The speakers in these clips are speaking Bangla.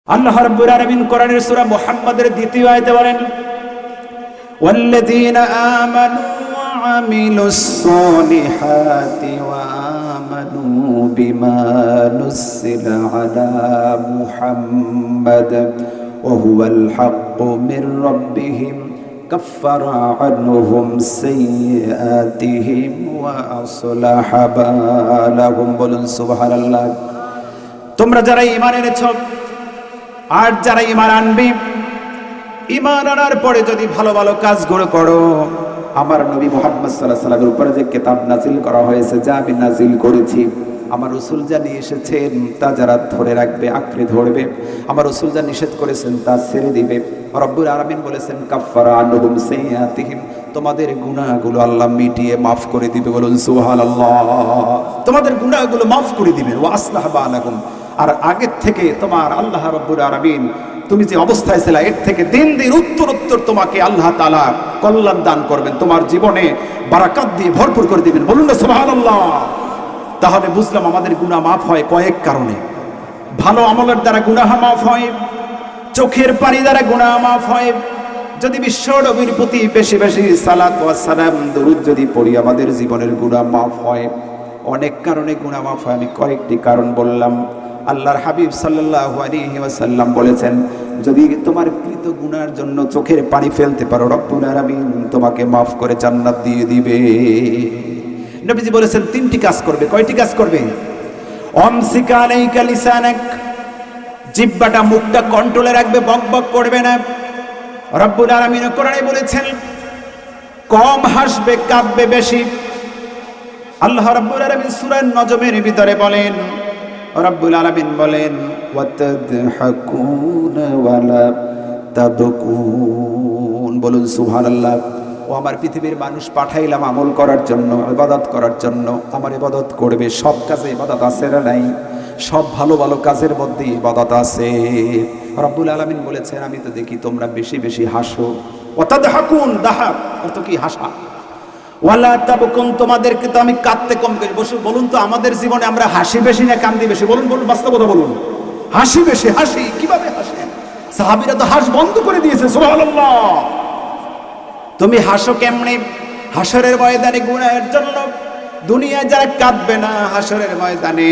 আল্লাহ রাব্বুল আলামিন কোরআনের সূরা মুহাম্মাদের দ্বিতীয় আয়াতে বলেন, ওয়াল্লাযীনা আমানু ওয়া আমিলুস সালিহাতি ওয়া আমানু বিমা নুজ্জিলা আলা মুহাম্মাদ ওয়া হুয়াল হাক্কু মির রাব্বিহিম কাফফারা আনহুম সাইয়্যাতিহিম ওয়া আসলাহা বালাহুম। বলুন সুবহানাল্লাহ। তোমরা যারা ঈমান এনেছো আর যারা ঈমান আনবে, ঈমান আনার পরে যদি ভালো ভালো কাজগুলো করো, আমার নবী মুহাম্মদ সাল্লাল্লাহু আলাইহি ওয়াসাল্লামের উপরে যে কিতাব নাযিল করা হয়েছে, যা আমি নাযিল করেছি, আমার রাসূল যা নিয়ে এসেছেন তা যারা ধরে রাখবে, আঁকড়ে ধরবে, আমার রাসূল যা নিষেধ করেছেন তা ছেড়ে দিবে, রব্বুল আলামিন বলেছেন কাফফারা আনহুম সাইয়্যাতিহিম, তোমাদের গুনাহগুলো আল্লাহ মিটিয়ে মাফ করে দিবে। বলুন সুবহানাল্লাহ। তোমাদের গুনাহগুলো মাফ করে দিবেন। ওয়া আসলাহা বালাকুম, আর আগের থেকে তোমার আল্লাহ রাব্বুল আলামিন তুমি যে অবস্থায় ছিলে এর থেকে দিন দিন উত্তরোত্তর তোমাকে আল্লাহ তাআলা কল্যাণ দান করবেন, তোমার জীবনে বারাকাত দিয়ে ভরপুর করে দিবেন। বলুন না সুবহানাল্লাহ। তাহলে বুঝলাম আমাদের গুনাহ মাফ হয় কয়েক কারণে। ভালো আমলের দ্বারা গুনাহ মাফ হয়, চোখের পানি দ্বারা গুনাহ মাফ হয়, যদি বিশ্ব নবীর প্রতি বেশি বেশি সালাত ওয়া সালাম দরুদ যদি পড়ি আমাদের জীবনের গুনাহ মাফ হয়। অনেক কারণে গুনাহ মাফ হয়, আমি কয়েকটি কারণ বললাম। আল্লাহর হাবিব সাল্লাল্লাহু আলাইহি ওয়াসাল্লাম বলেছেন, যদি তোমার কৃত গুনার জন্য চোখের পানি ফেলতে পারো, রব্বুল আলামিন তোমাকে মাফ করে জান্নাত দিয়ে দিবে। নবীজি বলেছেন তিনটি কাজ করবে। কয়টি কাজ করবে? আমসিকা আলাইকা লিসানাক, জিহ্বাটা মুখটা কন্ট্রোলে রাখবে, বকবক করবে না। রব্বুল আলামিন কোরআনে বলেছেন কম হাসবে, কাঁদবে বেশি। আল্লাহ রাব্বুল আলামিন সূরা নজমের ভিতরে বলেন, রব্বুল আলামিন বলেন ওয়াতাদহাকুনা ওয়ালা তাবকুন। বলুন সুবহানাল্লাহ। ও আমার পৃথিবীর মানুষ পাঠাইলাম আমল করার জন্য, ইবাদত করার জন্য। আমার ইবাদত করবে, সব কাজে ইবাদত আছে না নাই? সব ভালো ভালো কাজের মধ্যে ইবাদত আছে। রব্বুল আলামিন বলেছেন আমি তো দেখি তোমরা বেশি বেশি হাসো। ওয়াতাদহাকুন, দাহাক অর্থ কি? হাসা। ওয়ালা তাবকুন, তোমাদেরকে তো আমি কাঁদতে কম করি। বলুন তো আমাদের জীবনে আমরা হাসি বেশি না কান্দি বেশি? বলুন বলুন, বাস্তবতা বলুন। হাসি বেশি। হাসি কিভাবে হাসেন? সাহাবীরা তো হাস বন্ধ করে দিয়েছে। সুবহানাল্লাহ। তুমি হাসো কেমনে? হাসরের ময়দানে গুনাহের জন্য দুনিয়ায় যারা কাঁদবে না, হাসরের ময়দানে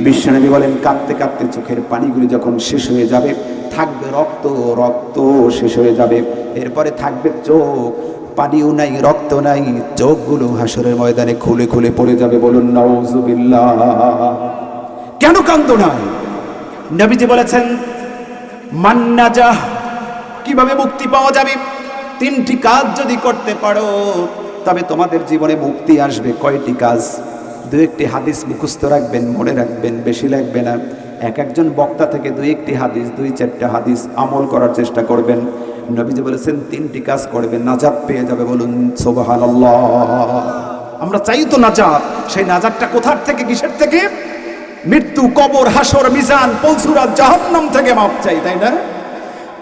বিশ্বনবী বলেন কাঁদতে কাঁদতে চোখের পানিগুলি যখন শেষ হয়ে যাবে, থাকবে রক্ত, রক্ত শেষ হয়ে যাবে, এরপরে থাকবে চোখ, পানিও নাই, রক্ত নাই, চোখগুলো হাসরের ময়দানে খুলে খুলে পড়ে যাবে। বলুন নাউযুবিল্লাহ। কেন কান্দো না? নবীজি বলেছেন মান নাজাহ, কিভাবে মুক্তি পাওয়া যাবে? তিনটি কাজ যদি করতে পারো তবে তোমাদের জীবনে মুক্তি আসবে। কয়টি কাজ? দু একটি হাদিস মুখস্থ রাখবেন, মনে রাখবেন, বেশি লাগবে না। এক একজন বক্তা থেকে দুই একটি হাদিস, দুই চারটা হাদিস আমল করার চেষ্টা করবেন। নবীজি বলেছেন তিনটি কাজ করবেন, নাজাত পেয়ে যাবে। বলুন সুবহানাল্লাহ। আমরা চাই তো নাজাত। সেই নাজাতটা কোথার থেকে, কিসের থেকে? মৃত্যু, কবর, হাসর, মিজান, পলসুরাত, জাহান্নাম থেকে মাপ চাই, তাই না?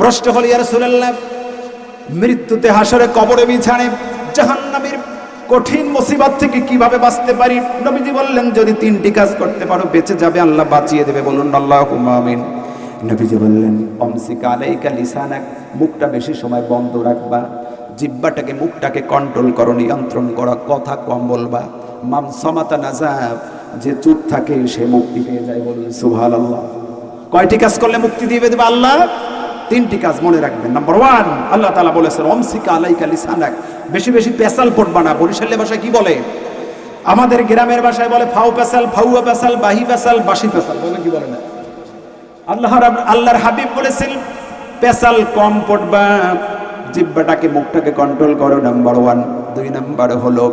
প্রশ্ন হল ইয়া রাসূলুল্লাহ, মৃত্যুতে, হাসরে, কবরে, মিজানে, জাহান্নামের কঠিন মুসিবত থেকে কিভাবে বাঁচতে পারি? নবীজি বললেন যদি তিনটি কাজ করতে পারো বেঁচে যাবে, আল্লাহ বাঁচিয়ে দেবে। বলুন আল্লাহুম্মা আমিন। নবীজি বললেন আমসিকা আলাইকা লিসানাক, মুখটা বেশি সময় বন্ধ রাখবা, জিহ্বাটাকে, মুখটাকে কন্ট্রোল করো, নিয়ন্ত্রণ করো, কথা কম বলবা। মান সামাতা নাজাব, যে চুপ থাকে সে মুক্তি পেয়ে যায়। বলুন সুবহানাল্লাহ। কয়টি কাজ করলে মুক্তি দিয়ে দেবে আল্লাহ? তিনটি কাজ মনে রাখবেন। নাম্বার 1, আল্লাহ তাআলা বলেছেন আমসিকা আলাইকা লিসানাক, বেশি বেশি পেশাল পড়বা না। বরিশালের ভাষায় কি বলে? আমাদের গ্রামের ভাষায় বলে ফাউ পেশাল, ফাউয়া পেশাল, বাহি পেশাল, বাসি পেশাল, বলে কি বলে না? আল্লাহর হাবিব বলেছেন পেশাল কম পড়বা, জিহ্বাটাকে, মুখটাকে কন্ট্রোল করো। নাম্বার 1। 2 নাম্বার হলো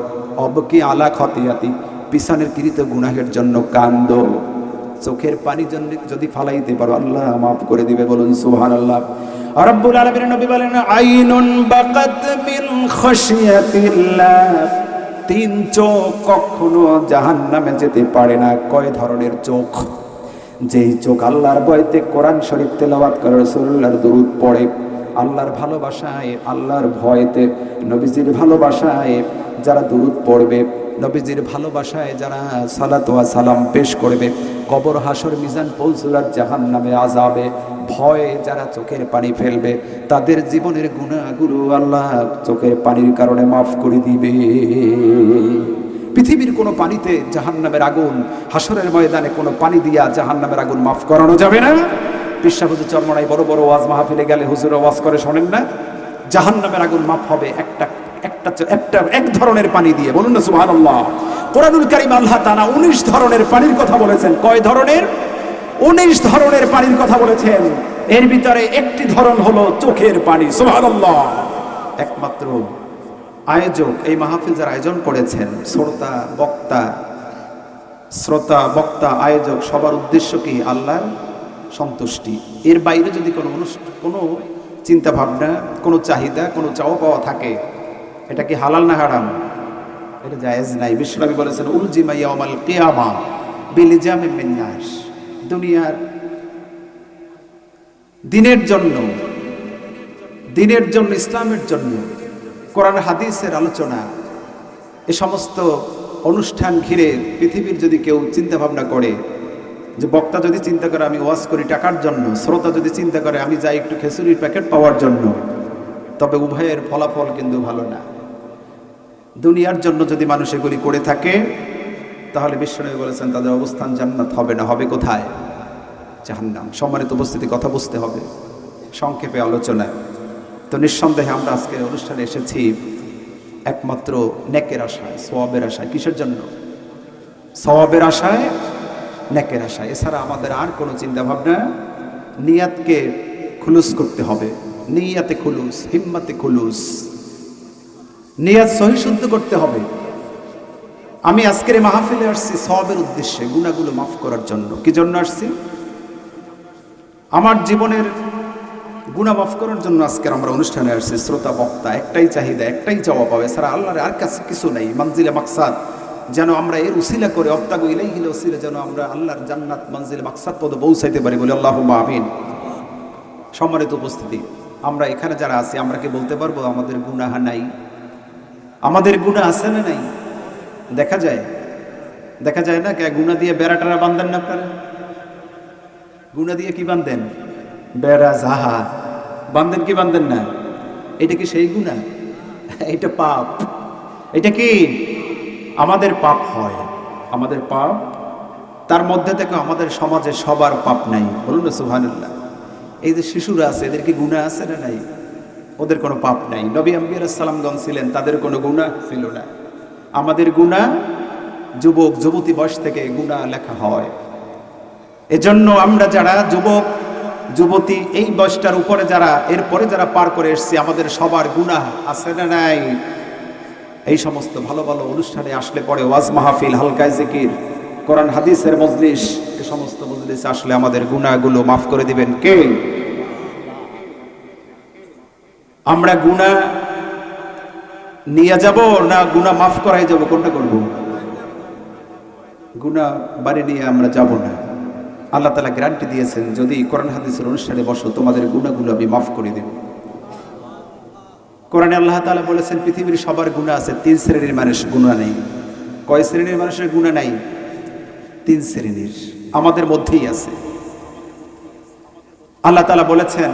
অবকি আলা খতিয়াতি, পিছনের কৃত গুনাহের জন্য কান্দো। চোখের পানি যদি ফালাইতে পারো আল্লাহ মাফ করে দিবে। বলুন সুবহানাল্লাহ। রব্বুল আলামিন নবী বলেন আইনুন বাকাত মিন খাশিয়াতিল্লাহ, 3 চোখ কখনো জাহান্নামে যেতে পারে না। কয় ধরনের চোখ? যেই চোখ আল্লাহর ভয়তে কোরআন শরীফ তেলাওয়াত করে, রাসূলুল্লাহর দরুদ পড়ে, আল্লাহর ভালোবাসায়, আল্লাহর ভয়তে, নবীজির ভালোবাসায় যারা দরুদ পড়বে, নবীজির ভালোবাসায় যারা সালাত ওয়া সালাম পেশ করবে, কবর হাসর মিজান পৌঁছুরার জাহান্নামে আযাবে ভয়ে যারা চোখের পানি ফেলবে, তাদের জীবনের গুনাহগুলো আল্লাহ চোখের পানির কারণে মাফ করে দিবে। পৃথিবীর কোনো পানিতে জাহান্নামের আগুন, হাসরের ময়দানে কোনো পানি দিয়া জাহান্নামের আগুন মাফ করানো যাবে না। পিসা হুজুর চরমনাই বড় বড় ওয়াজ মাহফিলে গেলে হুজুর ওয়াজ করে শোনেন না, জাহান্নামের আগুন মাফ হবে এক ধরনের পানি দিয়ে। বলুন না সুবহানাল্লাহ। কোরআনুল কারীম আল্লাহ তাআলা 19 ধরনের পানির কথা বলেছেন। কয় ধরনের? 19 ধরনের পানির কথা বলেছেন। এর ভিতরে একটি ধরন হলো চোখের পানি। সুবহানাল্লাহ। একমাত্র আয়োজক, এই মাহফিল যারা আয়োজন করেছেন, শ্রোতা বক্তা আয়োজক সবার উদ্দেশ্য কি? আল্লাহর সন্তুষ্টি। এর বাইরে যদি কোনো চিন্তা ভাবনা, কোনো চাহিদা, কোনো চাওয়া পাওয়া থাকে, এটা কি হালাল না হারাম? এটা জায়েজ নাই। বিশ্বনবী বলেছেন উলজিমা ইয়াউমাল কিয়ামা বিলিজামিন মিন নাস। দুনিয়ার দিনের জন্য ইসলামের জন্য কোরআন হাদিসের আলোচনা, এ সমস্ত অনুষ্ঠান ঘিরে পৃথিবীর যদি কেউ চিন্তা ভাবনা করে, যে বক্তা যদি চিন্তা করে আমি ওয়াজ করি টাকার জন্য, শ্রোতা যদি চিন্তা করে আমি যাই একটু খেসুরির প্যাকেট পাওয়ার জন্য, তবে উভয়ের ফলাফল কিন্তু ভালো না। দুনিয়ার জন্য যদি মানুষ এগুলি করে থাকে, তাহলে বিশ্বনবী বলেছেন তাদের অবস্থান জান্নাত হবে না, হবে কোথায়? জাহান্নাম। সম্মানিত উপস্থিতি, কথা বুঝতে হবে। সংক্ষেপে আলোচনা। তো নিঃসন্দেহে আমরা আজকের অনুষ্ঠানে এসেছি একমাত্র নেকের আশায়, সওয়াবের আশায়। কিসের জন্য? সওয়াবের আশায়, নেকের আশায়। এছাড়া আমাদের আর কোনো চিন্তা ভাবনা। নিয়াতকে খুলুস করতে হবে। নিয়াতে খুলুস, হিম্মতে খুলুস, নিয়াত সহিশুদ্ধ করতে হবে। আমি আজকের এই মাহফিলে আসছি সওয়াবের উদ্দেশ্যে, গুনাহগুলো মাফ করার জন্য। কি জন্য আসছি? আমার জীবনের গুনাহ মাফ করার জন্য আজকের আমরা অনুষ্ঠানে আসছি। শ্রোতা বক্তা একটাই চাহিদা, একটাই চাওয়া পাবে, সারা আল্লাহর আর কাছে কিছু নাই। মানজিলে মাকসাদ যেন আমরা এর উসিলা করে, অবতাগু ইলাইহিল উসিলা, যেন আমরা আল্লাহর জান্নাত মঞ্জিলে মাকসাদ পদে পৌঁছাইতে পারি। বলি আল্লাহুম্মা আমিন। সম্মানিত উপস্থিতি, আমরা এখানে যারা আছি, আমরা কি বলতে পারবো আমাদের গুনাহ নাই? আমাদের গুনাহ আছে না নাই? দেখা যায় না? কে গুনাহ দিয়ে বেড়াটারা বাঁধেন না আপনারা? গুনাহ দিয়ে কি বাঁধেন? বেড়া জাহা বাঁধেন, কি বাঁধেন না? এটা কি সেই গুনাহ? এটা পাপ। এটা কি আমাদের পাপ হয়? আমাদের পাপ। তার মধ্যে থেকে আমাদের সমাজে সবার পাপ নাই। বলুন না সুবহানাল্লাহ। এই যে শিশুরা আছে, এদের কি গুনাহ আছে না নাই? ওদের কোনো পাপ নাই। নবী আম্বিয়া সালামগণ ছিলেন, তাদের কোনো গুনাহ ছিল না। আমাদের গুনাহ যুবক যুবতী বয়স থেকে গুনাহ লেখা হয়। এজন্য আমরা যারা যুবক যুবতী, এই বয়সটার উপরে যারা, এরপরে যারা পার করে এসেছি, আমাদের সবার গুনাহ আছে না নাই? এই সমস্ত ভালো ভালো অনুষ্ঠানে আসলে পরে, ওয়াজ মাহফিল, হালকায় জিকির, কোরআন হাদিসের মজলিস, এই সমস্ত মজলিসে আসলে আমাদের গুনাহগুলো মাফ করে দিবেন কে? আমরা গুনাহ নিয়ে যাব না গুনাহ মাফ করাই যাব? কোনটা করব? গুনাহ বাড়ি নিয়ে আমরা যাব না। আল্লাহ তাআলা গ্যারান্টি দিয়েছেন, যদি কোরআন হাদিসের অনুষ্ঠানে বসো, তোমাদের গুনাহগুলো আমি মাফ করে দেব। কোরআনে আল্লাহ তাআলা বলেছেন পৃথিবীর সবার গুনাহ আছে, 3 শ্রেণীর মানুষ গুনাহ নেই। কয় শ্রেণীর মানুষের গুনাহ নাই? 3 শ্রেণীর আমাদের মধ্যেই আছে। আল্লাহ তাআলা বলেছেন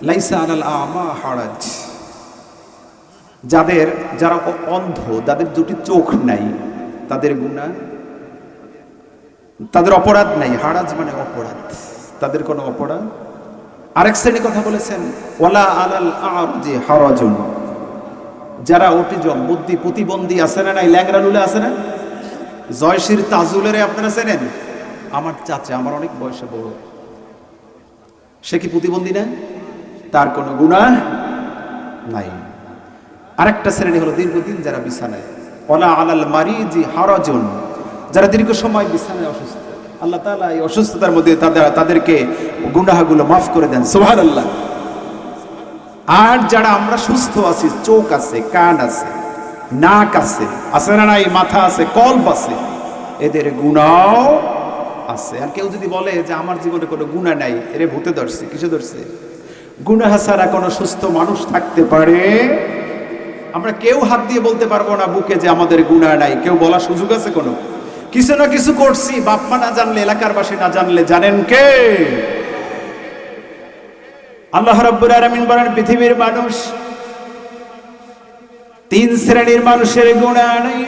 লাইসা আলাল আমা হারাজ। যারা অন্ধ, যাদের দুটি চোখ নাই, তাদের গুনাহ, তাদের অপরাধ নাই। হারাজ মানে অপরাধ, তাদের কোনো অপরাধ। আরেক শ্রেণী কথা বলেছেন ওয়ালা আলাল আরজি হারাজুন। যারা অটিজম, বুদ্ধি প্রতিবন্ধী আছে না নাই? ল্যাংড়া লুলে আছে না? জয়শির তাজুলের আপনারা চেনেন? আমার চাচা, আমার অনেক বয়সে বড়। সে কি প্রতিবন্ধী না? তার কোনো গুনাহ নাই। আরেকটা শ্রেণী হলো দীর্ঘদিন যারা বিছানায়, ওয়ালা আলাল মারিজি হারাজুন। যারা দীর্ঘ সময় বিছানায় অসুস্থ, আল্লাহ তাআলা এই অসুস্থতার মধ্যে তাদেরকে গুনাহগুলো মাফ করে দেন। সুবহানাল্লাহ। আর যারা আমরা সুস্থ আছি, চোখ আছে, কান আছে, নাক আছে, আছে না নাই? মাথা আছে, কল্প আছে, এদের গুনাহ আছে। আর কেউ যদি বলে যে আমার জীবনে কোনো গুনাহ নাই, এরে ভূতে ধরছে। কিসে ধরছে? গুনাহ ছাড়া কোনো সুস্থ মানুষ থাকতে পারে আমরা কেউ হাত দিয়ে বলতে পারবো না বুকে যে আমাদের গুনাহ নাই, কেউ বলার সুযোগ আছে কোনো? কিছু না কিছু করছি, বাপ মা না জানলে, এলাকার বাসী না জানলে জানেন কে? আল্লাহ রাব্বুল আলামিন বলেন পৃথিবীর মানুষ তিন শ্রেণীর মানুষের গুনাহ নেই।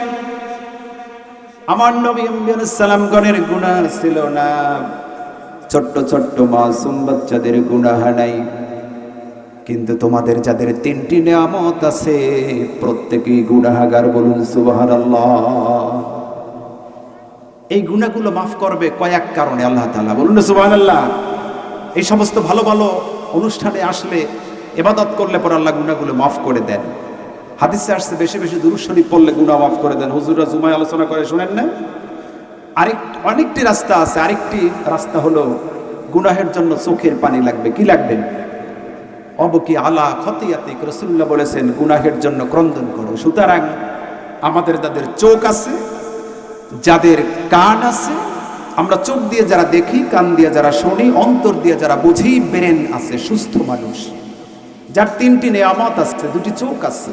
আমার নবী সালাম গণের গুনাহ ছিল না, ছোট্ট ছোট্ট মাসুম বাচ্চাদের গুনাহ নাই। কিন্তু তোমাদের যাদের তিনটি নিয়ামত আছে প্রত্যেকেই গুনাহগার, বলুন সুবহানাল্লাহ। এই গুনাহগুলো মাফ করবে কয়েক কারণে আল্লাহ তাআলা, বলুন সুবহানাল্লাহ। এই সমস্ত ভালো ভালো অনুষ্ঠানে আসলে ইবাদত করলে পর আল্লাহ গুনাহগুলো মাফ করে দেন। হাদিসে আসছে বেশি বেশি দুরূদ শরীফ পড়লে গুনাহ মাফ করে দেন। হুজুররা জুমায় আলোচনা করে, শুনেন না? অনেকটি রাস্তা আছে। আরেকটি রাস্তা হলো গুনাহের জন্য চোখের পানি লাগবে। কি লাগবে? অবকি আলা খতিয়াতিক, রাসূলুল্লাহ বলেছেন গুনাহের জন্য ক্রন্দন করো। সুতরাং আমাদের যাদের চোখ আছে, যাদের কান আছে, আমরা চোখ দিয়ে যারা দেখি, কান দিয়ে যারা শুনি, অন্তর দিয়ে যারা বুঝি, ব্রেন আছে, সুস্থ মানুষ যার তিনটি নিয়ামত আছে, দুটি চোখ আছে,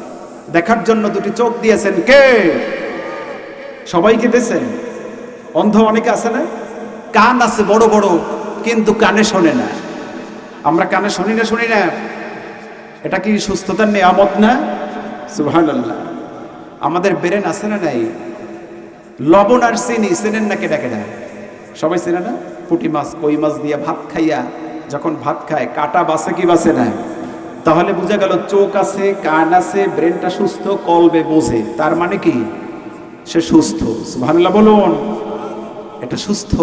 দেখার জন্য দুটি চোখ দিয়েছেন কে? সবাইকে দিয়েছেন। অন্ধ অনেকে আছে না? কান আছে বড় বড়, কিন্তু কানে শোনে না। আমরা কানে শুনি না? এটা কি সুস্থতার নিয়ামত না? সুবহানাল্লাহ। আমাদের ব্রেন আছে না নাই? লবণ আর চিনি চেনেন না? কেডা কেডা সবাই চেনে না? পুঁটি মাছ, কই মাছ দিয়ে ভাত খাইয়া যখন ভাত খায় কাটা বাসে কি বাসে না? তাহলে বোঝা গেল চোখ আছে, কান আছে, ব্রেনটা সুস্থ, কলবে বোঝে, তার মানে কি সে সুস্থ। সুবহানাল্লাহ বলুন। এটা সুস্থ।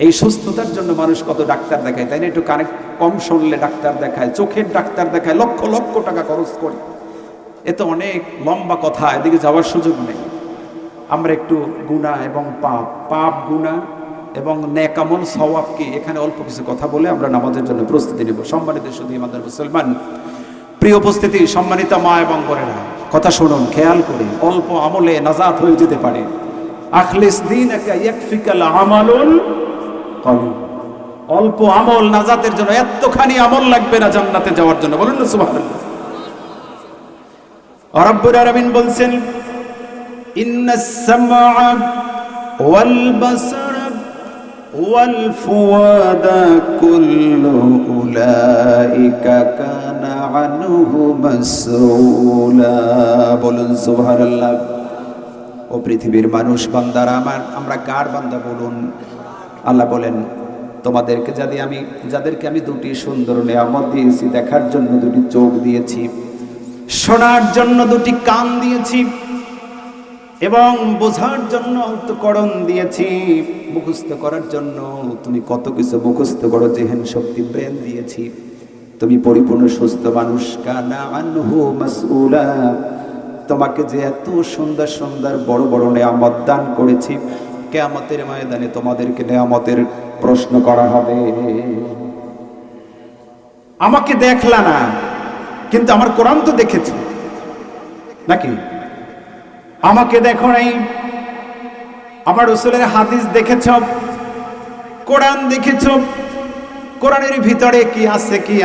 এই সুস্থতার জন্য মানুষ কত ডাক্তার দেখায়, তাই না? একটু কানে কম শুনলে ডাক্তার দেখায়, চোখের ডাক্তার দেখায়, লক্ষ লক্ষ টাকা খরচ করে। এ তো অনেক লম্বা কথা, এদিকে যাওয়ার সুযোগ নেই। আমরা একটু গুনাহ এবং পাপ গুনাহ এবং নেক আমল সওয়াব কি, এখানে অল্প কিছু কথা বলে আমরা নামাজের জন্য প্রস্তুতি নেব। সম্মানিত শুধু আমাদের মুসলমান প্রিয় উপস্থিতি, সম্মানিত মা এবং বোনেরা, কথা শুনুন খেয়াল করে। অল্প আমলে নাজাত হয়ে যেতে পারে। আখলিস দীনাকা ইয়াকফিকাল আমালুল কলিল। অল্প আমল নাজাতের জন্য, এতখানি আমল লাগবে না জান্নাতে যাওয়ার জন্য, বলুন না সুবহানাল্লাহ। রব্বুল আলামিন বলছেন ইন্নাস সামআ ওয়াল বাসারা ওয়াল ফুয়াদা কুল্লু উলাইকা কানা আনহু মাসউলা, বলুন সুবহানাল্লাহ। ও পৃথিবীর মানুষ, বান্দারা আমার, আমরা কার বান্দা বলুন? আল্লাহ বলেন যাদেরকে আমি দুটি সুন্দর নিয়ামত দিয়েছি, দেখার জন্য দুটি চোখ দিয়েছি, শোনার জন্য দুটি কান দিয়েছি, এবং বোঝার জন্য অন্তঃকরণ দিয়েছি, মুখস্থ করার জন্য তুমি কত কিছু মুখস্থ করো, জেহেন শক্তি, ব্রেন দিয়েছি, তুমি পরিপূর্ণ সুস্থ মানুষ। কানা আনহু মাসউলা, তোমাকে যে এত সুন্দর সুন্দর বড় বড় নিয়ামত দান করেছি, কিয়ামতের ময়দানে তোমাদেরকে নিয়ামতের প্রশ্ন করা হবে। আমাকে দেখলা না, কিন্তু আমার কোরআন তো দেখেছি নাকি? আমাকে দেখো নাই, আমার রাসূলের হাদিস দেখেছ, কোরআন দেখেছ। কোরআনের ভিতরে কি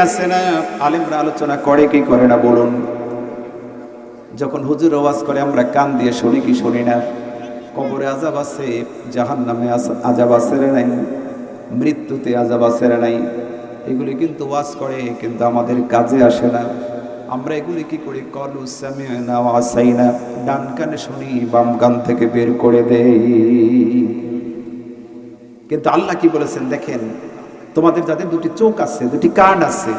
আছে না আলেমরা আলোচনা করে কি করে না বলুন? যখন হুজুর ওয়াজ করে আমরা কান দিয়ে শুনি কি শুনি না? কবরে আযাব আছে, জাহান্নামে আযাব আছে রে নাই, মৃত্যুতে আযাব আছে রে নাই। এগুলি কিন্তু ওয়াজ করে, কিন্তু আমাদের কাজে আসে না। আমরা এগুলি কি করি? কলু সামি'না ওয়া আসাইনা, ডান কানে শুনি, বাম কান থেকে বের করে দেই। কিন্তু আল্লাহ কি বলেছেন দেখেন, তোমাদের যাদের দুটি চোখ আছে, দুটি কান আছে,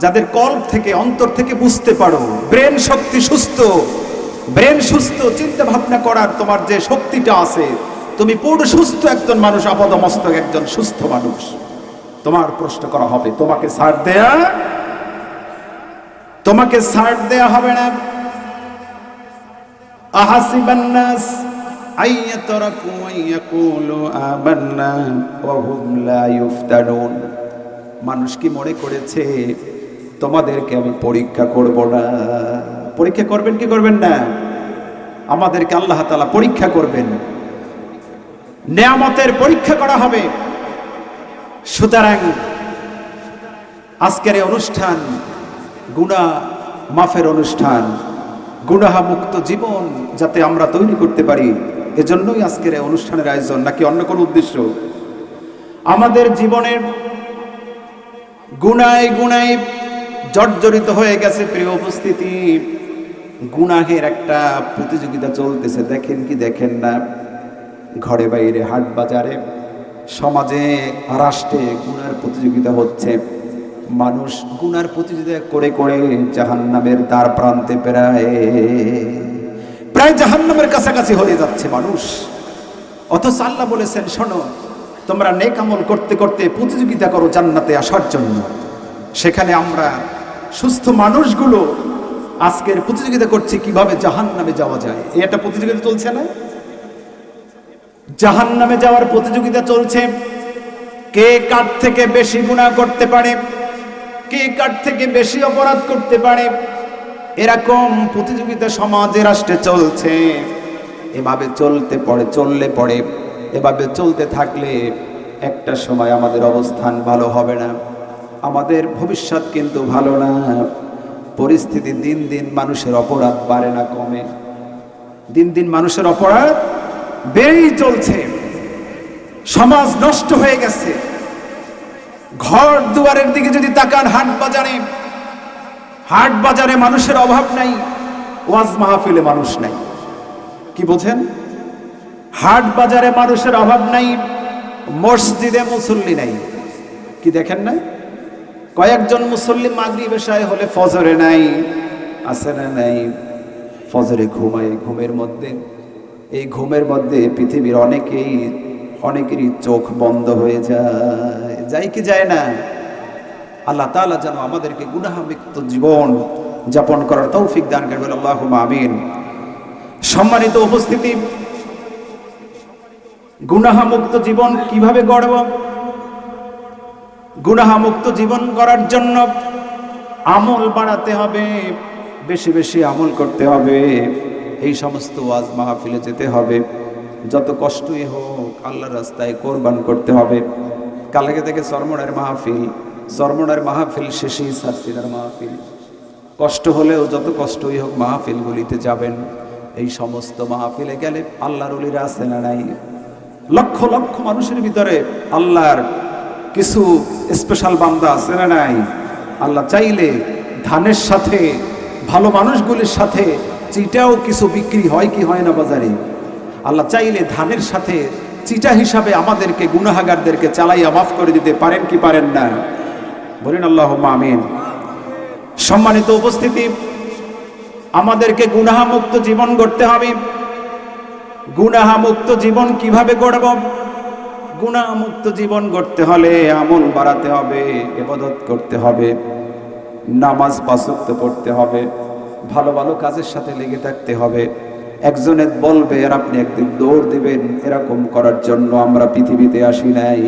যাদের কল্প থেকে, অন্তর থেকে বুঝতে পারো, ব্রেন শক্তি সুস্থ, ব্রেন সুস্থ, চিন্তা ভাবনা করার তোমার যে শক্তিটা আছে, তুমি পুরো সুস্থ একজন মানুষ, আপাদমস্তক একজন সুস্থ মানুষ। তোমার প্রশ্ন করা হবে, তোমাকে ছাড় দেয়া হবে না। আহাসিবান নাস আইয়াতরাকু আইয়াকুলু আমান্না ওয়া হুম লা ইফতানুন, মানুষ কি মনে করেছে তোমাদেরকে আমি পরীক্ষা করব না? পরীক্ষা করবেন কি করবেন না? আমাদেরকে আল্লাহ তাআলা পরীক্ষা করবেন, নিয়ামতের পরীক্ষা করা হবে। সুতরাং আজকের এই অনুষ্ঠান গুনাহ মাফের অনুষ্ঠান, গুনাহমুক্ত জীবন যাতে আমরা তৈরি করতে পারি, এজন্যই আজকের এই অনুষ্ঠানের আয়োজন, নাকি অন্য কোনো উদ্দেশ্য? আমাদের জীবনের গুনায় গুনায় জর্জরিত হয়ে গেছে। প্রিয় উপস্থিতি, গুনাহের একটা প্রতিযোগিতা চলতেছে, দেখেন কি দেখেন না? ঘরে বাইরে, হাট বাজারে, সমাজে, রাষ্ট্রে গুনার প্রতিযোগিতা হচ্ছে। মানুষ গুনার প্রতিযোগিতা করে করে জাহান্নামের দ্বার প্রান্তে প্রায় জাহান্নামের কাছাকাছি হয়ে যাচ্ছে মানুষ। অথচ আল্লাহ বলেছেন, শোনো, তোমরা নেক আমল করতে করতে প্রতিযোগিতা করো জান্নাতে আসার জন্য। সেখানে আমরা সুস্থ মানুষগুলো আজকের প্রতিযোগিতা করছি কিভাবে জাহান্নামে যাওয়া যায়। এটা প্রতিযোগিতা চলছে না? জাহান্নামে যাওয়ার প্রতিযোগিতা চলছে। কে কার থেকে বেশি গুনাহ করতে পারে, কে কার থেকে বেশি অপরাধ করতে পারে, এরকম প্রতিযোগিতা সমাজে, রাষ্ট্রে চলছে। এভাবে চললে পরে এভাবে চলতে থাকলে একটা সময় আমাদের অবস্থান ভালো হবে না, আমাদের ভবিষ্যৎ কিন্তু ভালো না। পরিস্থিতি দিন দিন মানুষের অপরাধ বাড়ে না কমে, দিন দিন মানুষের অপরাধ বেড়েই চলছে। সমাজ নষ্ট হয়ে গেছে। ঘর দুয়ারের দিকে যদি তাকান, হাট বাজারে মানুষের অভাব নাই, ওয়াজ মাহফিলে মানুষ নাই। কি বোঝেন? হাট বাজারে মানুষের অভাব নাই, মসজিদে মুসল্লি নাই। কি দেখেন না? কয়েকজন মুসল্লি মাগরিব এশায় হলে ফজরে নাই, আছে না নাই? ফজরে ঘুমায়, এই ঘুমের মধ্যে পৃথিবীর অনেকেরই চোখ বন্ধ হয়ে যায় কি যায় না? আল্লাহ তাআলা যেন আমাদেরকে গুনাহমুক্ত জীবন যাপন করার তৌফিক দান করেন, আল্লাহুম্মা আমিন। সম্মানিত উপস্থিতি, গুনাহমুক্ত জীবন কিভাবে গড়ব? গুনাহমুক্ত জীবন করার জন্য আমল বাড়াতে হবে, বেশি বেশি আমল করতে হবে। এই সমস্ত ওয়াজ মাহফিলে যেতে হবে, যত কষ্টই হোক আল্লাহর রাস্তায় কোরবান করতে হবে। কালকে থেকে চরমনের মাহফিল শেষেই সাতক্ষীরার মাহফিল। কষ্ট হলেও যত কষ্টই হোক মাহফিলগুলিতে যাবেন। এই সমস্ত মাহফিলে গেলে আল্লাহর ওলিরা আছে না নাই? লক্ষ লক্ষ মানুষের ভিতরে আল্লাহর কিছু স্পেশাল বান্দা আছে না নাই? আল্লাহ চাইলে ধানের সাথে, ভালো মানুষগুলির সাথে চিটাও কিছু বিক্রি হয় কি হয় না বাজারে? আল্লাহ চাইলে ধানের সাথে চিটা হিসাবে আমাদেরকে, গুনাহগারদেরকে চালাইয়া মাফ করে দিতে পারেন কি পারেন না? বলেন আল্লাহুম্মা আমিন। সম্মানিত উপস্থিতি, আমাদেরকে গুনাহমুক্ত জীবন গড়তে হবে। গুনাহমুক্ত জীবন কিভাবে গড়ব? গুনাহমুক্ত জীবন গড়তে হলে আমল বাড়াতে হবে, ইবাদত করতে হবে, নামাজ পাঁচ ওয়াক্ত পড়তে হবে, ভালো ভালো কাজের সাথে লেগে থাকতে হবে। একজনে বলবে আর আপনি একদিন দৌড় দিবেন, এরকম করার জন্য আমরা পৃথিবীতে আসি নাই।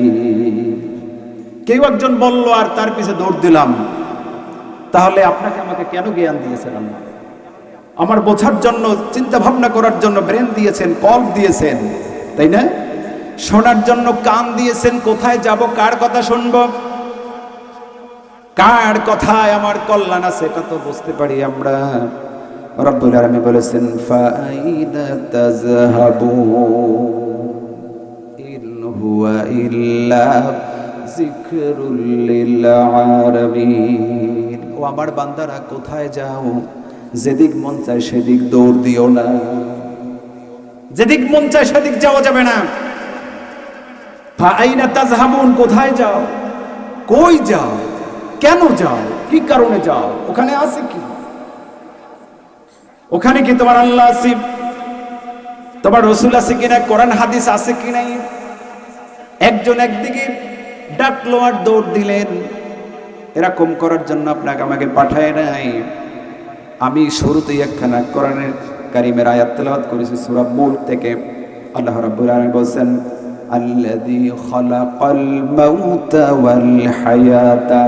কেউ একজন বলল আর তার পিছে দৌড় দিলাম, তাহলে আপনাকে আমাকে কেন জ্ঞান দিয়েছেন? আল্লাহ আমার বোঝার জন্য, চিন্তা ভাবনা করার জন্য ব্রেন দিয়েছেন, কল দিয়েছেন, তাই না? শোনার জন্য কান দিয়েছেন। কোথায় যাব, কার কথা শুনব, কার কথায় আমার কল্যাণ আছে, এটা তো বুঝতে পারি আমরা। রব্বুল আলামিন বলেছেন, ফাআইনা তাযহাবুন ইন হুয়া ইল্লা যিকরুল লিল আলামিন। ও আমার বান্দারা, কোথায় যাও? যেদিক মন চায় সেদিক দৌড় দিও না, যেদিক মন চায় সেদিক যাওয়া যাবে না। ফাআইনা তাযহাবুন, কোথায় যাও, কই যাও, কেন যাও, কি কারণে যাও, ওখানে আছে কি? ওখানে কি তোমার আল্লাহ আছে, তোমার রাসূল আছে কিনা, কোরআন হাদিস আছে কি নাই? একজন একদিকে ডাকলো আর দৌড় দিলেন, এরকম করার জন্য আপনাকে আমাকে পাঠায় নাই। আমি শুরুতেই একখানা কোরআনের কারীমের আয়াত তেলাওয়াত করেছি সূরা মুলক থেকে। আল্লাহ রাব্বুল আলামিন বলেন, আল্লাযী খালাকাল মাউতা ওয়াল হায়াতা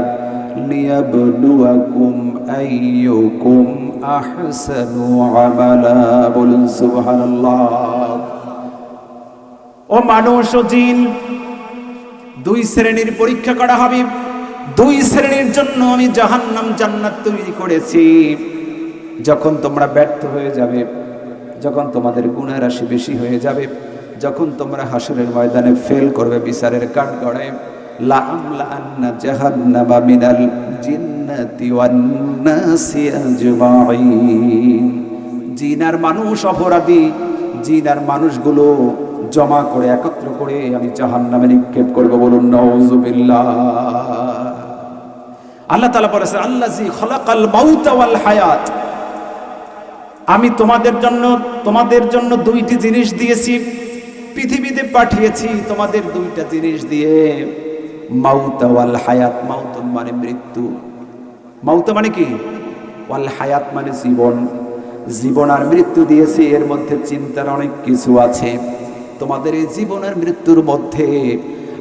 লিয়াবলুয়াকুম আইয়ুকুম আহসানু আমালা। বলুন সুবহানাল্লাহ। ও মানুষ ও জিন, দুই শ্রেণীর পরীক্ষা করা হবে। দুই শ্রেণীর জন্য আমি জাহান্নাম জান্নাত তৈরি করেছি। যখন তোমরা ব্যর্থ হয়ে যাবে, যখন তোমাদের গুনাহ রাশি বেশি হয়ে যাবে, যখন তোমরা হাসরের ময়দানে ফেল করবে বিচারের কাঠগড়ায়, লা আমলাআন্না জাহান্নামা মিনাল জিন্নাতি ওয়ান নাসি আজমাইন। জিন আর মানুষ অপরাধী, জিন আর মানুষগুলো জমা করে একত্র করে আমি জাহান্নামে নিক্ষেপ করব। বলুন নাউযুবিল্লাহ। আল্লাহ তাআলা বলেছেন আল্লাযী খালাকাল মাউতা ওয়াল হায়াত, আমি তোমাদের জন্য দুইটি জিনিস দিয়েছি, পৃথিবীতে পাঠিয়েছি তোমাদের দুইটা জিনিস দিয়ে। মাউতা ওয়াল হায়াত, মাউতুন মানে মৃত্যু, মাউতা মানে কি, ওয়াল হায়াত মানে জীবন। জীবন আর মৃত্যু দিয়েছি, এর মধ্যে চিন্তার অনেক কিছু আছে। তোমাদের এই জীবন আর মৃত্যুর মধ্যে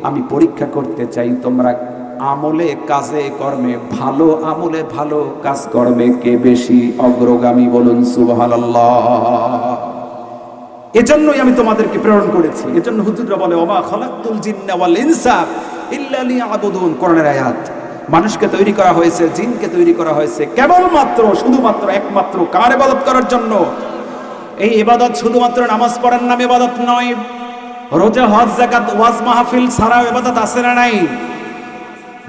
আমি পরীক্ষা করতে চাই তোমরা আমলে কাজে কর্মে, ভালো আমলে ভালো কাজ কর্মে কে বেশি অগ্রগামী। বলুন সুবহানাল্লাহ। এজন্যই আমি তোমাদেরকে প্রেরণ করেছি। এজন্য হুজুররা বলে ওমা খালাকতুল জিন্না ওয়াল ইনসা ইল্লা লিয়াবুদুন, কোরআনের আয়াত। মানুষকে তৈরি করা হয়েছে, জিনকে তৈরি করা হয়েছে কেবলমাত্র শুধুমাত্র একমাত্র কার ইবাদত করার জন্য। এই ইবাদত শুধুমাত্র নামাজ পড়ার নামে ইবাদত নয়, রোজা হজ যাকাত ওয়াজ মাহফিল ছাড়া ইবাদত আছে না নাই?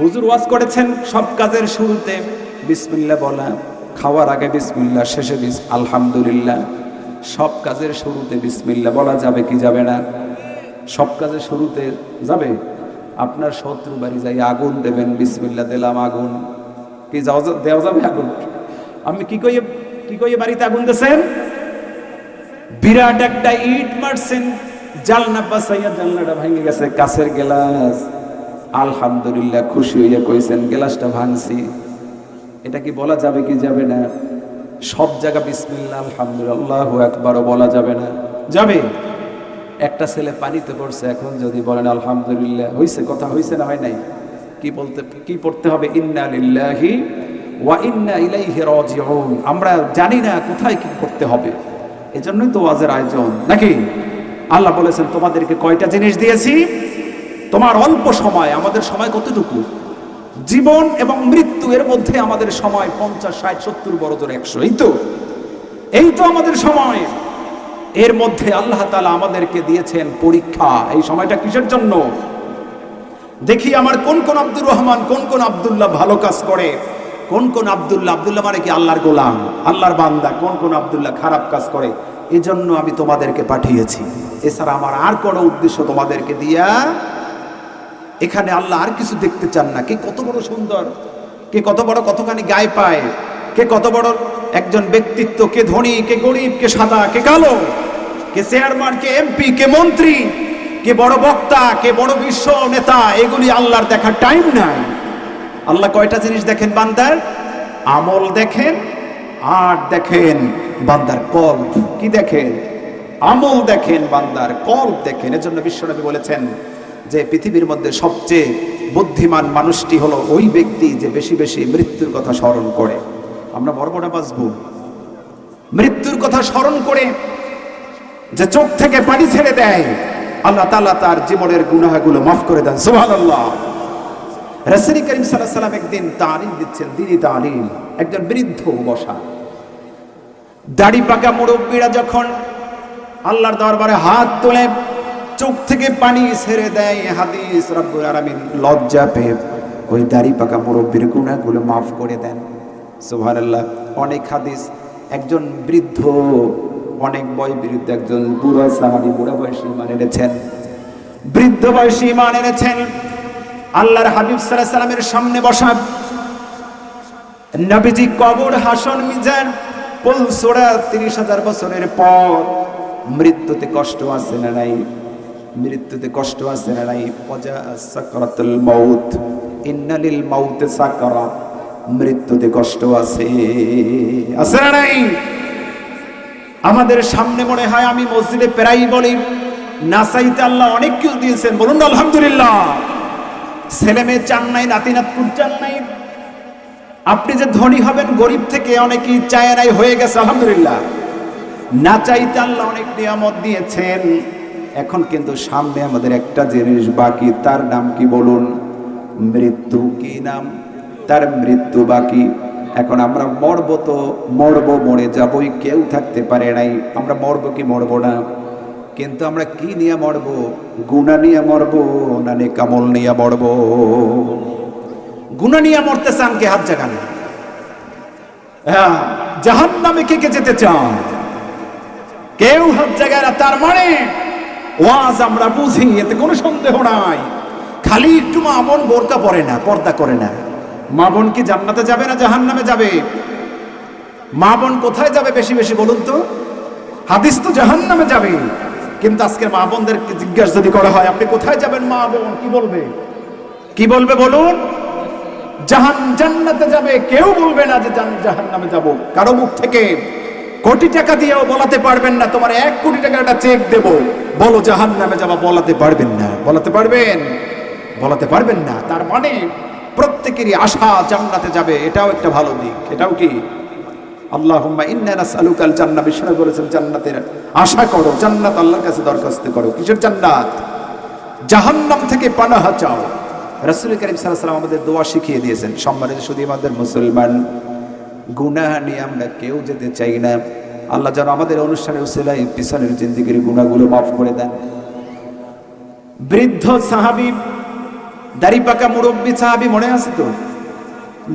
হুজুর ওয়াজ করেছেন সব কাজের শুরুতে বিসমিল্লাহ বলা, খাওয়ার আগে বিসমিল্লাহ, শেষে আলহামদুলিল্লাহ। সব কাজের শুরুতে বিসমিল্লাহ বলা যাবে কি যাবে না? সব কাজের শুরুতে যাবে। আপনার শত্রু বাড়ি যাই আগুন দেবেন, বিসমিল্লাহ দিলাম আগুন, কি দেওয়া যাবে আগুন? আমি কি কইয়ে বাড়িতে আগুন দিয়েছেন? বিরাট একটা ইট মারছেন, জালনা বাসাইয়া জালনাটা ভেঙে গেছে, কাছের গ্লাস, আলহামদুলিল্লাহ খুশি হইয়া কইছেন গ্লাসটা ভাঙছি। এটা কি বলা যাবে কি যাবে না? সব জায়গা বিসমিল্লাহ আলহামদুলিল্লাহ আল্লাহু আকবারও বলা যাবে না? যাবে। একটা ছেলে পানিতে পড়ছে, এখন যদি বলেন আলহামদুলিল্লাহ, হইছে, কথা হইছে না হয় নাই? কি পড়তে হবে? ইন্না লিল্লাহি ওয়া ইন্না ইলাইহি রাজিউন। আমরা জানি না কোথায় কি করতে হবে, এজন্যই তো ওয়াজের আয়োজন নাকি? আল্লাহ বলেছেন তোমাদেরকে কয়টা জিনিস দিয়েছি, তোমার অল্প সময়, আমাদের সময় কতটুকু? জীবন এবং মৃত্যু, এর মধ্যে আমাদের সময় 50, 60, 70, বড় জোর 100। এই তো আমাদের সময়। এর মধ্যে আল্লাহ তাআলা আমাদেরকে দিয়েছেন পরীক্ষা। এই সময়টা কিসের জন্য? দেখি আমার কোন কোন আব্দুর রহমান, কোন কোন আব্দুল্লাহ ভালো কাজ করে, কোন কোন আব্দুল্লাহ মানে কি আল্লাহর গোলাম, আল্লাহর বান্দা, কোন কোন আব্দুল্লাহ খারাপ কাজ করে। এজন্য আমি তোমাদেরকে পাঠিয়েছি। এছাড়া আমার আর কোনো উদ্দেশ্য তোমাদেরকে দিয়া এখানে আল্লাহ আর কিছু দেখতে চান না। কে কত বড় সুন্দর, কে কত বড় কতখানি গায়ে পায়, কে কত বড় একজন ব্যক্তিত্ব, কে ধনী, কে গরিব, কে সাদা, কে কালো, কে চেয়ারম্যান, কে এমপি, কে মন্ত্রী, কে বড় বক্তা, কে বড় বিশ্ব নেতা, এগুলি আল্লাহর দেখার টাইম নাই। আল্লাহ কয়টা জিনিস দেখেন বান্দার? আমল দেখেন, আর দেখেন বান্দার কল্ব। কি দেখেন? আমল দেখেন, বান্দার কল্ব দেখেন। এজন্য বিশ্বনবী বলেছেন যে পৃথিবীর মধ্যে সবচেয়ে বুদ্ধিমান মানুষটি হলো ওই ব্যক্তি যে বেশি বেশি মৃত্যুর কথা স্মরণ করে। আমরা বড় বাঁচবো, মৃত্যুর কথা স্মরণ করে যে চোখ থেকে পানি ছেড়ে দেয়, আল্লাহ তাআলা তার জীবনের গুনাহগুলো মাফ করে দেন। সুবহানাল্লাহ। রাসূল করিম সাল্লাল্লাহু আলাইহি ওয়াসাল্লাম একদিন তালিম দিচ্ছেন, দ্বীনি তালিম। একজন বৃদ্ধ বসা, দাড়ি পাকা মুরব্বীরা যখন আল্লাহর দরবারে হাত তোলে, চোখ থেকে পানি ছেড়ে দেয়, হাদিস রব্বুল আলামিন লজ্জা পেয়ে ওই দাড়ি পাকা মুরব্বীর গুনাহগুলো মাফ করে দেন। সুবহানাল্লাহ। অনেক হাদিস, একজন বৃদ্ধ, অনেক বৃদ্ধ একজন বুড়া সাহাবী, বুড়া বয়সী ঈমান এনেছেন, বৃদ্ধ বয়সী ঈমান এনেছেন। আল্লাহর হাবিব সাল্লাল্লাহু আলাইহি সাল্লামের সামনে বসা, নবীজি কবর, হাসর, মিজান, পুলসুরা 30,000 বছরের পর মৃত্যুতে কষ্ট আছে না নাই? মৃত্যুতে কষ্ট আছে না নাই? ওয়াজা সাকরাতুল মাউত, ইন্না লিল মাউতি সাকরাত। মৃত্যুতে কষ্ট আছে, আছে না নাই? আমাদের সামনে মনে হয়, আমি মসজিদে প্রায়ই বলি, না চাইতে আল্লাহ অনেক কিছু দিয়েছেন। বলুন আলহামদুলিল্লাহ। ছেলে মেয়ে চান নাই, নাতি নাতকুর চান নাই। আপনি যে ধনী হবেন গরিব থেকে অনেকেই চায় নাই, হয়ে গেছে আলহামদুলিল্লাহ। না চাইতে আল্লাহ অনেক নিয়ামত দিয়েছেন। এখন কিন্তু সামনে আমাদের একটা জিনিস বাকি, তার নাম কি বলুন? মৃত্যু। কি নাম তার? মৃত্যু বাকি। এখন আমরা মরবো তো মরবো, মরে যাবই, কেউ থাকতে পারে নাই। আমরা মরবো কি মরবো না, কিন্তু আমরা কি নিয়ে মরবো? গুনাহ নিয়ে মরবো না নেকামল নিয়ে মরবো? গুনাহ নিয়ে মরতে চান কে? হাত জাগান। হ্যাঁ, জাহান্নামে কে কে যেতে চান? কেউ হাত জাগায় না। তার মানে ওয়াজ আমরা বুঝি, এতে কোনো সন্দেহ নাই। খালি একটু মা বোন বোরকা পরে না, পর্দা করে না, মা বোন কি জান্নাতে যাবে না জাহান্নামে যাবে? মা বোন কোথায় যাবে বেশি বেশি বলুন তো? হাদিস তো জাহান্নামে যাবে। কিন্তু আজকের মা বোনদেরকে জিজ্ঞাসা যদি করা হয় আপনি কোথায় যাবেন, মা বোন কি বলবে? কি বলবে বলুন? জান্নাতে যাবে। কেউ বলবে না যে জাহান্নামে যাব। কারো মুখ থেকে কোটি টাকা দিয়েও বলাতে পারবেন না তোমার 1 কোটি টাকার একটা চেক দেব, বলো জাহান্নামে যাবা, বলাতে পারবেন না। বলাতে পারবেন? বলাতে পারবেন না। তার মানে প্রত্যেকেরই আশা জান্নাতে যাবে, এটাও একটা ভালো দিক। এটাও কি? আল্লাহুম্মা ইন্না নাসআলুকাল জান্নাহ, বিশ্বনবী বলেছেন জান্নাতের আশা করো, জান্নাত আল্লাহর কাছে দরখাস্ত করো। কিসের জান্নাত? জাহান্নাম থেকে পানাহ চাও। রাসূল কারীম সাল্লাল্লাহু আলাইহি ওয়াসাল্লাম আমাদের দোয়া শিখিয়ে দিয়েছেন। সম্মানিত সুধী আমাদের মুসলমান, গুনাহ নিয়ে আমরা কেউ যেতে চাই না। আল্লাহ যেন আমাদের অনুষ্ঠানের উসিলায় পিছনের জিন্দেগির গুনাহগুলো মাফ করে দেন। বৃদ্ধ সাহাবী, দাড়ি পাকা মুরব্বী সাহাবী, মনে আছে তো?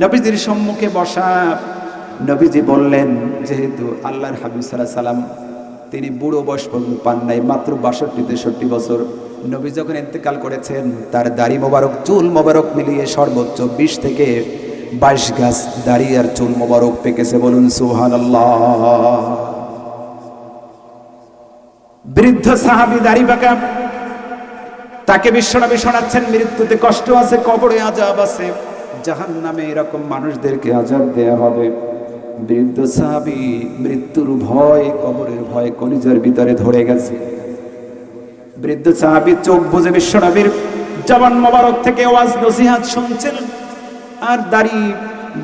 নবীজির সম্মুখে বসা। নবীজি বললেন, যেহেতু আল্লাহর হাবিব সাল্লাল্লাহু আলাইহি সাল্লাম তিনি বুড়ো বয়স পর্যন্ত পান নাই, মাত্র 62-63 বছর। নবী যখন ইন্তেকাল করেছেন, তার দাড়ি মোবারক, চুল মোবারক মিলিয়ে সর্বোচ্চ 20 থেকে 22 গাছ দাড়ি আর চুল মোবারক পেকেছে। বলুন সুবহানাল্লাহ। বৃদ্ধ সাহাবী দাড়ি পাকা, তাকে বিশ্বনবী শোনাচ্ছেন মৃত্যুতে কষ্ট আছে, কবরে আযাব আছে, জাহান্নামে এরকম মানুষদেরকে আযাব দেয়া হবে। বৃদ্ধ সাহাবী মৃত্যুর ভয়, কবরের ভয় কলিজার ভিতরে ধরে গেছে। বৃদ্ধ সাহাবী চোখ বুজে বিশ্বনবীর জবান মোবারক থেকে ওয়াজ নসিহত শুনছেন, আর দাড়ি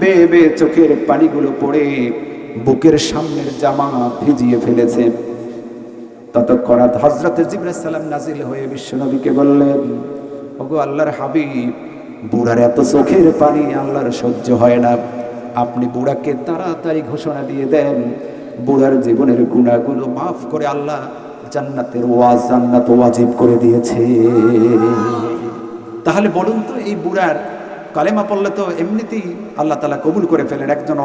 বেয়ে বেয়ে চোখের পানিগুলো পড়ে বুকের সামনের জামা ভিজিয়ে ফেলেছে। ততক্ষণ হযরত জিবরাইল সালাম নাজিল হয়ে বিশ্বনবীকে বললেন, ওগো আল্লাহর হাবিব, বুড়ার এত চোখের পানি আল্লাহর সহ্য হয় না, আপনি বুড়াকে তাড়াতাড়ি ঘোষণা দিয়ে দেন, বুড়ার জীবনের গুনাহগুলো মাফ করে আল্লাহ জান্নাতের জান্নাত ওয়াজিব করে দিয়েছে। তাহলে বলুন তো, এই বুড়ার কালেমা পড়লে তো এমনিতেই আল্লাহ তাআলা কবুল করে ফেলেন। একজন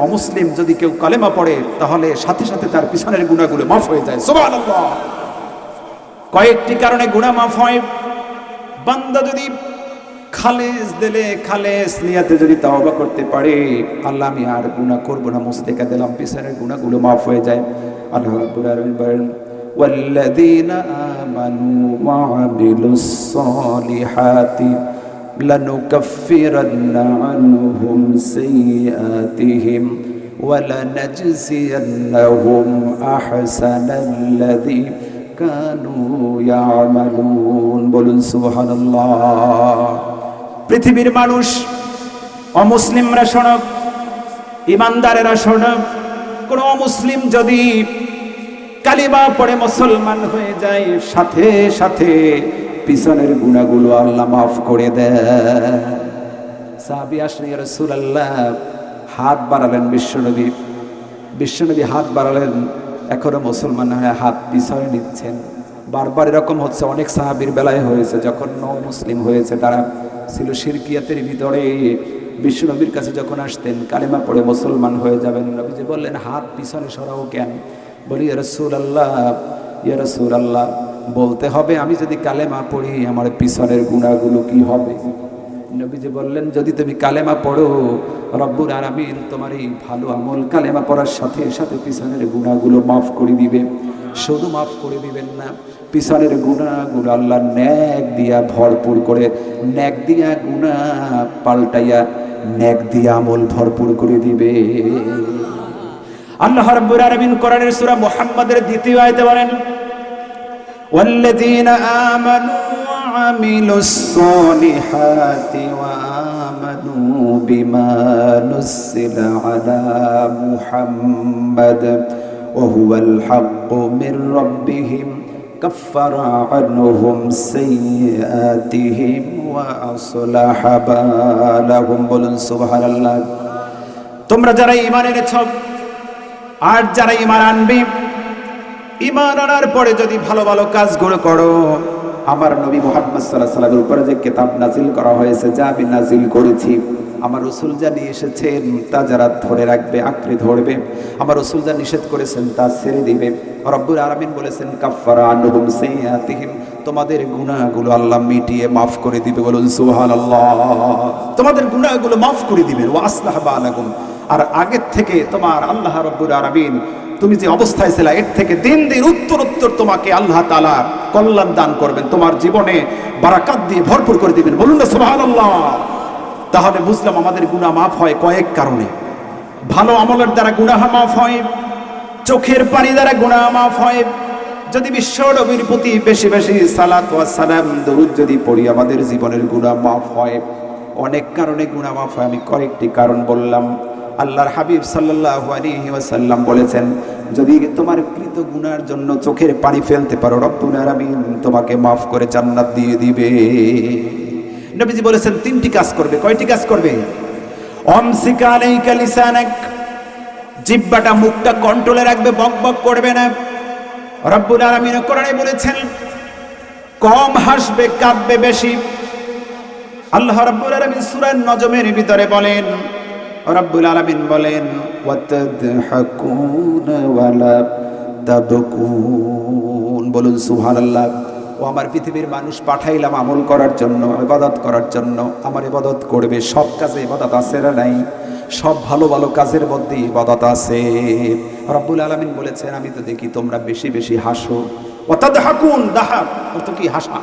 অমুসলিম যদি কেউ কালেমা পড়ে, তাহলে সাথে সাথে তার পিছনের গুনাহগুলো মাফ হয়ে যায়। সুবহানাল্লাহ। কয়েকটি কারণে গুনাহ মাফ হয়। বান্দা যদি খালেস দিলে, খালেস নিয়াতে যদি তাওবা করতে পারে, আল্লাহ আমি আর গুনাহ করব না, মুস্তেকা দিলাম, পিছনের গুনাহগুলো মাফ হয়ে যায়। আল্লাহ রাব্বুল আলামিন বলেন, ওয়াল্লাযীনা আমানু ওয়া আমিলুস সালিহাতি লানুকাফিরান্না আনহুম সাইয়্যাতিহিম ওয়া লানাজজিয়ান্নাহুম আহসানাল্লাযী কানু ইয়ামালুন। বলুন সুবহানাল্লাহ। পৃথিবীর মানুষ, অমুসলিমরা শোনো, ইমানদারেরা শোনো, কোন অমুসলিম যদি কালিমা পড়ে মুসলমান হয়ে যায়, সাথে সাথে পিছনের গুনাহগুলো আল্লাহ মাফ করে দেয়। সাহাবী আসলেন, ইয়া রাসূলুল্লাহ, হাত বাড়ালেন বিশ্বনবী। বিশ্বনবী হাত বাড়ালেন, এখনো মুসলমান হয়ে হাত পিছনে নিচ্ছেন। বারবার এরকম হচ্ছে, অনেক সাহাবীর বেলায় হয়েছে, যখন মুসলিম হয়েছে, তারা ছিল শিরকিয়াতের ভিতরে। বিশ্বনবীর কাছে যখন আসতেন, কালেমা পড়ে মুসলমান হয়ে যাবেন, নবীজি বললেন, হাত পিছনে সরাও কেন? বলি, ইয়া রাসূলুল্লাহ, ইয়া রাসূলুল্লাহ, বলতে হবে আমি যদি কালেমা পড়ি আমার পিছনের গুনাহগুলো কি হবে? নবীজি বললেন, যদি তুমি কালেমা পড়ো, রব্বুল আলামিন তোমার এই ভালো আমল কালেমা পড়ার সাথে সাথে পিছনের গুনাহগুলো মাফ করে দিবে। শুধু মাফ করে দিবেন না, পিছনের গুনাহগুলো আল্লাহ নেক দিয়া ভরপুর করে, নেক দিয়া গুনাহ পাল্টাইয়া নেক দিয়া আমল ভরপুর করে দিবে। আল্লাহ রাব্বুল আলামিন কোরআনের সূরা মুহাম্মাদের 2য় আয়াতে বলেন, ওয়াল্লাযীনা আমানু ওয়া আমিলুস সালিহাতি ওয়া আমানু বিমা নুসিলা আলা মুহাম্মাদ ওয়া হুয়াল হাক্কু মির রাব্বিহিম কাফফারা আনহুম সাইয়্যাতিহিম ওয়া আসলাহা বালাহুম। বলুন সুবহানাল্লাহ। তোমরা যারা ঈমান এনেছ আর যারা ঈমান আনবে, ঈমান আনার পরে যদি ভালো ভালো কাজগুলো করো, আমার নবী মুহাম্মদ সাল্লাল্লাহু আলাইহি ওয়াসাল্লামের উপরে যে কিতাব নাজিল করা হয়েছে, যা আমি নাজিল করেছি, আমার রাসূল যা নিয়ে এসেছেন তা যারা ধরে রাখবে, আঁকড়ে ধরবে, আমার রাসূল যা নিষেধ করেছেন তা ছেড়ে দিবে, রব্বুল আলামিন বলেছেন কাফফারা আনহুম সাইয়্যাতিহিম, তোমাদের গুনাহগুলো আল্লাহ মিটিয়ে মাফ করে দিবে। বলুন সুবহানাল্লাহ। তোমাদের গুনাহগুলো মাফ করে দিবেন। ওয়া আসলাহা বালাকুম, আর আগের থেকে তোমার আল্লাহ রব্বুল আলামিন তুমি যে অবস্থায় ছিলা এর থেকে দিন দিন উত্তর তোমাকে আল্লাহ তাআলা কল্যাণ দান করবেন, তোমার জীবনে বারাকাত দিয়ে ভরপুর করে দিবেন। বলুন না সুবহানাল্লাহ। তাহলে বুঝলাম আমাদের গুনাহ মাফ হয় কয়েক কারণে। ভালো আমলের দ্বারা গুনাহ মাফ হয়, চোখের পানি দ্বারা গুনাহ মাফ হয়, যদি বিশ্ব নবীর প্রতি বেশি বেশি সালাত ওয়া সালাম দরুদ যদি পড়ি আমাদের জীবনের গুনাহ মাফ হয়। অনেক কারণে গুনাহ মাফ হয়, আমি কয়েকটি কারণ বললাম। আল্লাহর হাবিব সাল্লাল্লাহু আলাইহি ওয়াসাল্লাম বলেছেন, যদি তোমার কৃত গুনার জন্য চোখের পানি ফেলতে পারো, রব্বুল আলামিন তোমাকে মাফ করে জান্নাত দিয়ে দিবে। নবীজি বলেছেন তিনটি কাজ করবে। কয়টি কাজ করবে? আমসিকা আলাইকা লিসানাক, জিহ্বাটা মুখটা কন্ট্রোলে রাখবে, বক বক করবে না। রব্বুল আলামিন কোরআনে বলেছেন কম হাসবে, কাঁদবে বেশি। আল্লাহ রাব্বুল আলামিন সূরা নজমের ভিতরে বলেন, রব্বুল আলামিন বলেন ওয়াতাদহাকুনা ওয়ালা তাবকুন। বলুন সুবহানাল্লাহ। ও আমার পৃথিবীর মানুষ পাঠাইলাম আমল করার জন্য, ইবাদত করার জন্য। আমার ইবাদত করবে, সব কাজে ইবাদত আছে না নাই? সব ভালো ভালো কাজের মধ্যে ইবাদত আছে। রব্বুল আলামিন বলেছেন আমি তো দেখি তোমরা বেশি বেশি হাসো। ওয়াতাদহাকুন, দাহাক অর্থ কি? হাসা।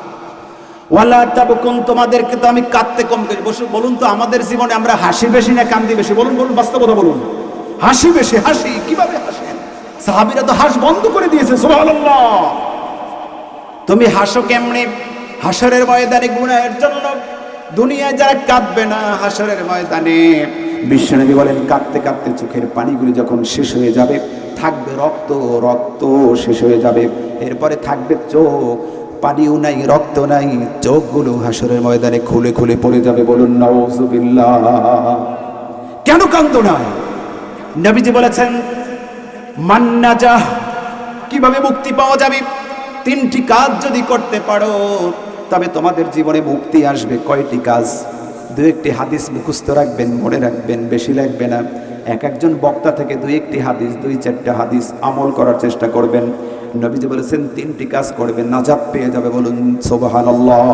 ওয়ালা তাবকুন, তোমাদেরকে তো আমি কাঁদতে কম করি। বলুন তো আমাদের জীবনে আমরা হাসি বেশি না কান্দি বেশি? বলুন বলুন, বাস্তবতা বলুন। হাসি বেশি। হাসি কিভাবে হাসেন? সাহাবীরা তো হাস বন্ধ করে দিয়েছে। সুবহানাল্লাহ। তুমি হাসো কেমনে? হাসরের ময়দানে গুনাহের জন্য। দুনিয়ায় যারা কাঁদবে না, হাসরের ময়দানে বিশ্বনবী বলেন কাঁদতে কাঁদতে চোখের পানিগুলি যখন শেষ হয়ে যাবে, থাকবে রক্ত, রক্ত শেষ হয়ে যাবে, এরপরে থাকবে চোখ, পানিও নাই, রক্ত নাই, চোখগুলো হাসরের ময়দানে খুলে খুলে পড়ে যাবে। বলুন নাউযুবিল্লাহ। কেন কান্দো না? নবীজি বলেছেন মান নাজাহ, কিভাবে মুক্তি পাওয়া যাবে? তিনটি কাজ যদি করতে পারো তবে তোমাদের জীবনে মুক্তি আসবে। কয়টি কাজ? দু একটি হাদিস মুখস্থ রাখবেন, মনে রাখবেন, বেশি লাগবে না। এক একজন বক্তা থেকে দুই একটি হাদিস, দুই চারটা হাদিস আমল করার চেষ্টা করবেন। নবীজি বলেছেন তিনটি কাজ করবেন, নাজাত পেয়ে যাবে। বলুন সুবহানাল্লাহ।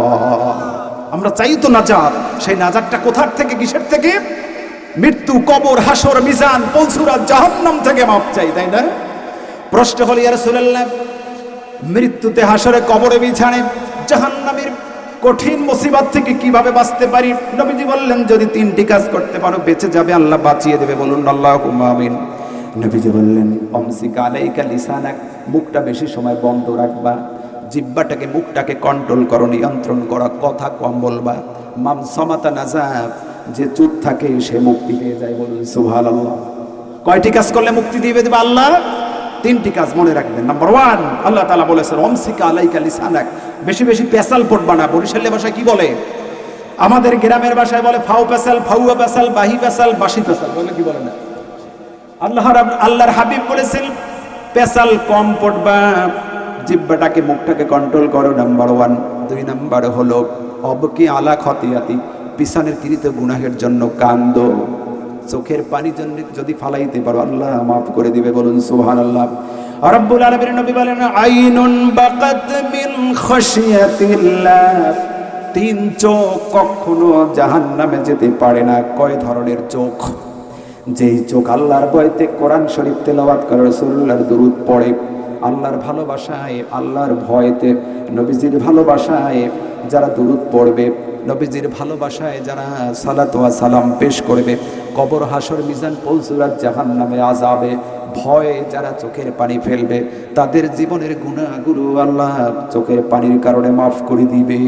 আমরা চাই তো নাজাত। সেই নাজাতটা কোথার থেকে, কিসের থেকে? মৃত্যু, কবর, হাসর, মিজান, পলসুরাত, জাহান্নাম থেকে মাপ চাই, তাই না? প্রশ্ন হল ইয়া রাসূলুল্লাহ, মৃত্যুতে, হাসরে, কবরে, বিছানে, জাহান্নামের কঠিন মুসিবত থেকে কিভাবে বাঁচতে পারি? নবীজি বললেন যদি তিনটি কাজ করতে পারো বেঁচে যাবে, আল্লাহ বাঁচিয়ে দেবে। বলুন আল্লাহুম্মা আমিন। নবীজি বললেন আমসিকা আলাইকা লিসানাক, মুখটা বেশি সময় বন্ধ রাখবা, জিহ্বাটাকে, মুখটাকে কন্ট্রোল করো, নিয়ন্ত্রণ করা, কথা কম বলবা। মাম সামাতা নাজা, যে চুপ থাকে সে মুক্তি পেয়ে যায়। বলুন সুবহানাল্লাহ। কয়টি কাজ করলে মুক্তি দিবে দেবে আল্লাহ? তিনটি কাজ মনে রাখবেন। নাম্বার 1, আল্লাহ তাআলা বলেছেন আমসিকা আলাইকা লিসানাক, বেশি বেশি পেশাল পড়বা না। বরিশালের ভাষায় কি বলে? আমাদের গ্রামের ভাষায় বলে ফাউ পেশাল, ফাউয়া পেশাল, বাহি পেশাল, বাসি পেশাল, বলে কি বলে না? আল্লাহর হাবিব বলেছেন পেশাল কম পড়বা, জিহ্বাটাকে, মুখটাকে কন্ট্রোল করো। নাম্বার 1। 2 নাম্বার হলো অবকি আলা খতিয়াতি, পিছনের কৃত গুনাহের জন্য কান্দো। চোখের পানি জন্য যদি ফালাইতে পারো আল্লাহ মাফ করে দিবে। বলুন সুবহানাল্লাহ। রব্বুল আলামিন নবী বলেন আইনুন বাকাত মিন খাশিয়াতিল্লাহ, 3 চোখ কখনো জাহান্নামে যেতে পারে না। কয় ধরনের চোখ? যেই চোখ আল্লাহর ভয়তে কোরআন শরীফ তেলাওয়াত করে, রাসূলুল্লাহর দুরূদ পড়ে, আল্লাহর ভালোবাসায়, আল্লাহর ভয়তে, নবীজির ভালোবাসায় যারা দুরূদ পড়বে, নবীজির ভালোবাসায় যারা সালাত ওয়া সালাম পেশ করবে, কবর, হাসর, মিজান, পলসুরাত, জাহান্নামে, আযাবে ভয়ে যারা চোখের পানি ফেলবে, তাদের জীবনের গুনাহগুলো আল্লাহ চোখের পানির কারণে মাফ করে দিবে।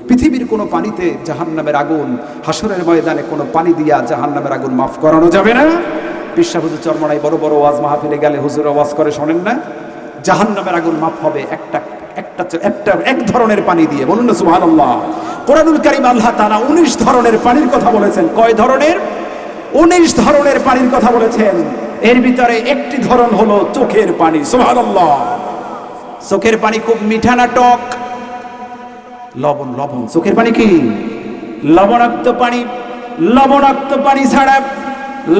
পৃথিবীর কোনো পানিতে জাহান্নামের আগুন, হাসরের ময়দানে কোনো পানি দিয়া জাহান্নামের আগুন মাফ করানো যাবে না। পিসা হুজুর চরমনাই বড় বড় ওয়াজ মাহফিলে গেলে হুজুর ওয়াজ করে, শোনেন না? জাহান্নামের আগুন মাফ হবে এক ধরনের পানি দিয়ে। বলুন না সুবহানাল্লাহ। কোরআনুল কারীম আল্লাহ তাআলা 19 ধরনের পানির কথা বলেছেন। কয় ধরনের? 19 ধরনের পানির কথা বলেছেন, এর ভিতরে একটি ধরন হলো চোখের পানি। সুবহানাল্লাহ। চোখের পানি খুব মিঠা না টক? লবণ। চোখের পানি কি লবণাক্ত পানি? লবণাক্ত পানি ছাড়া,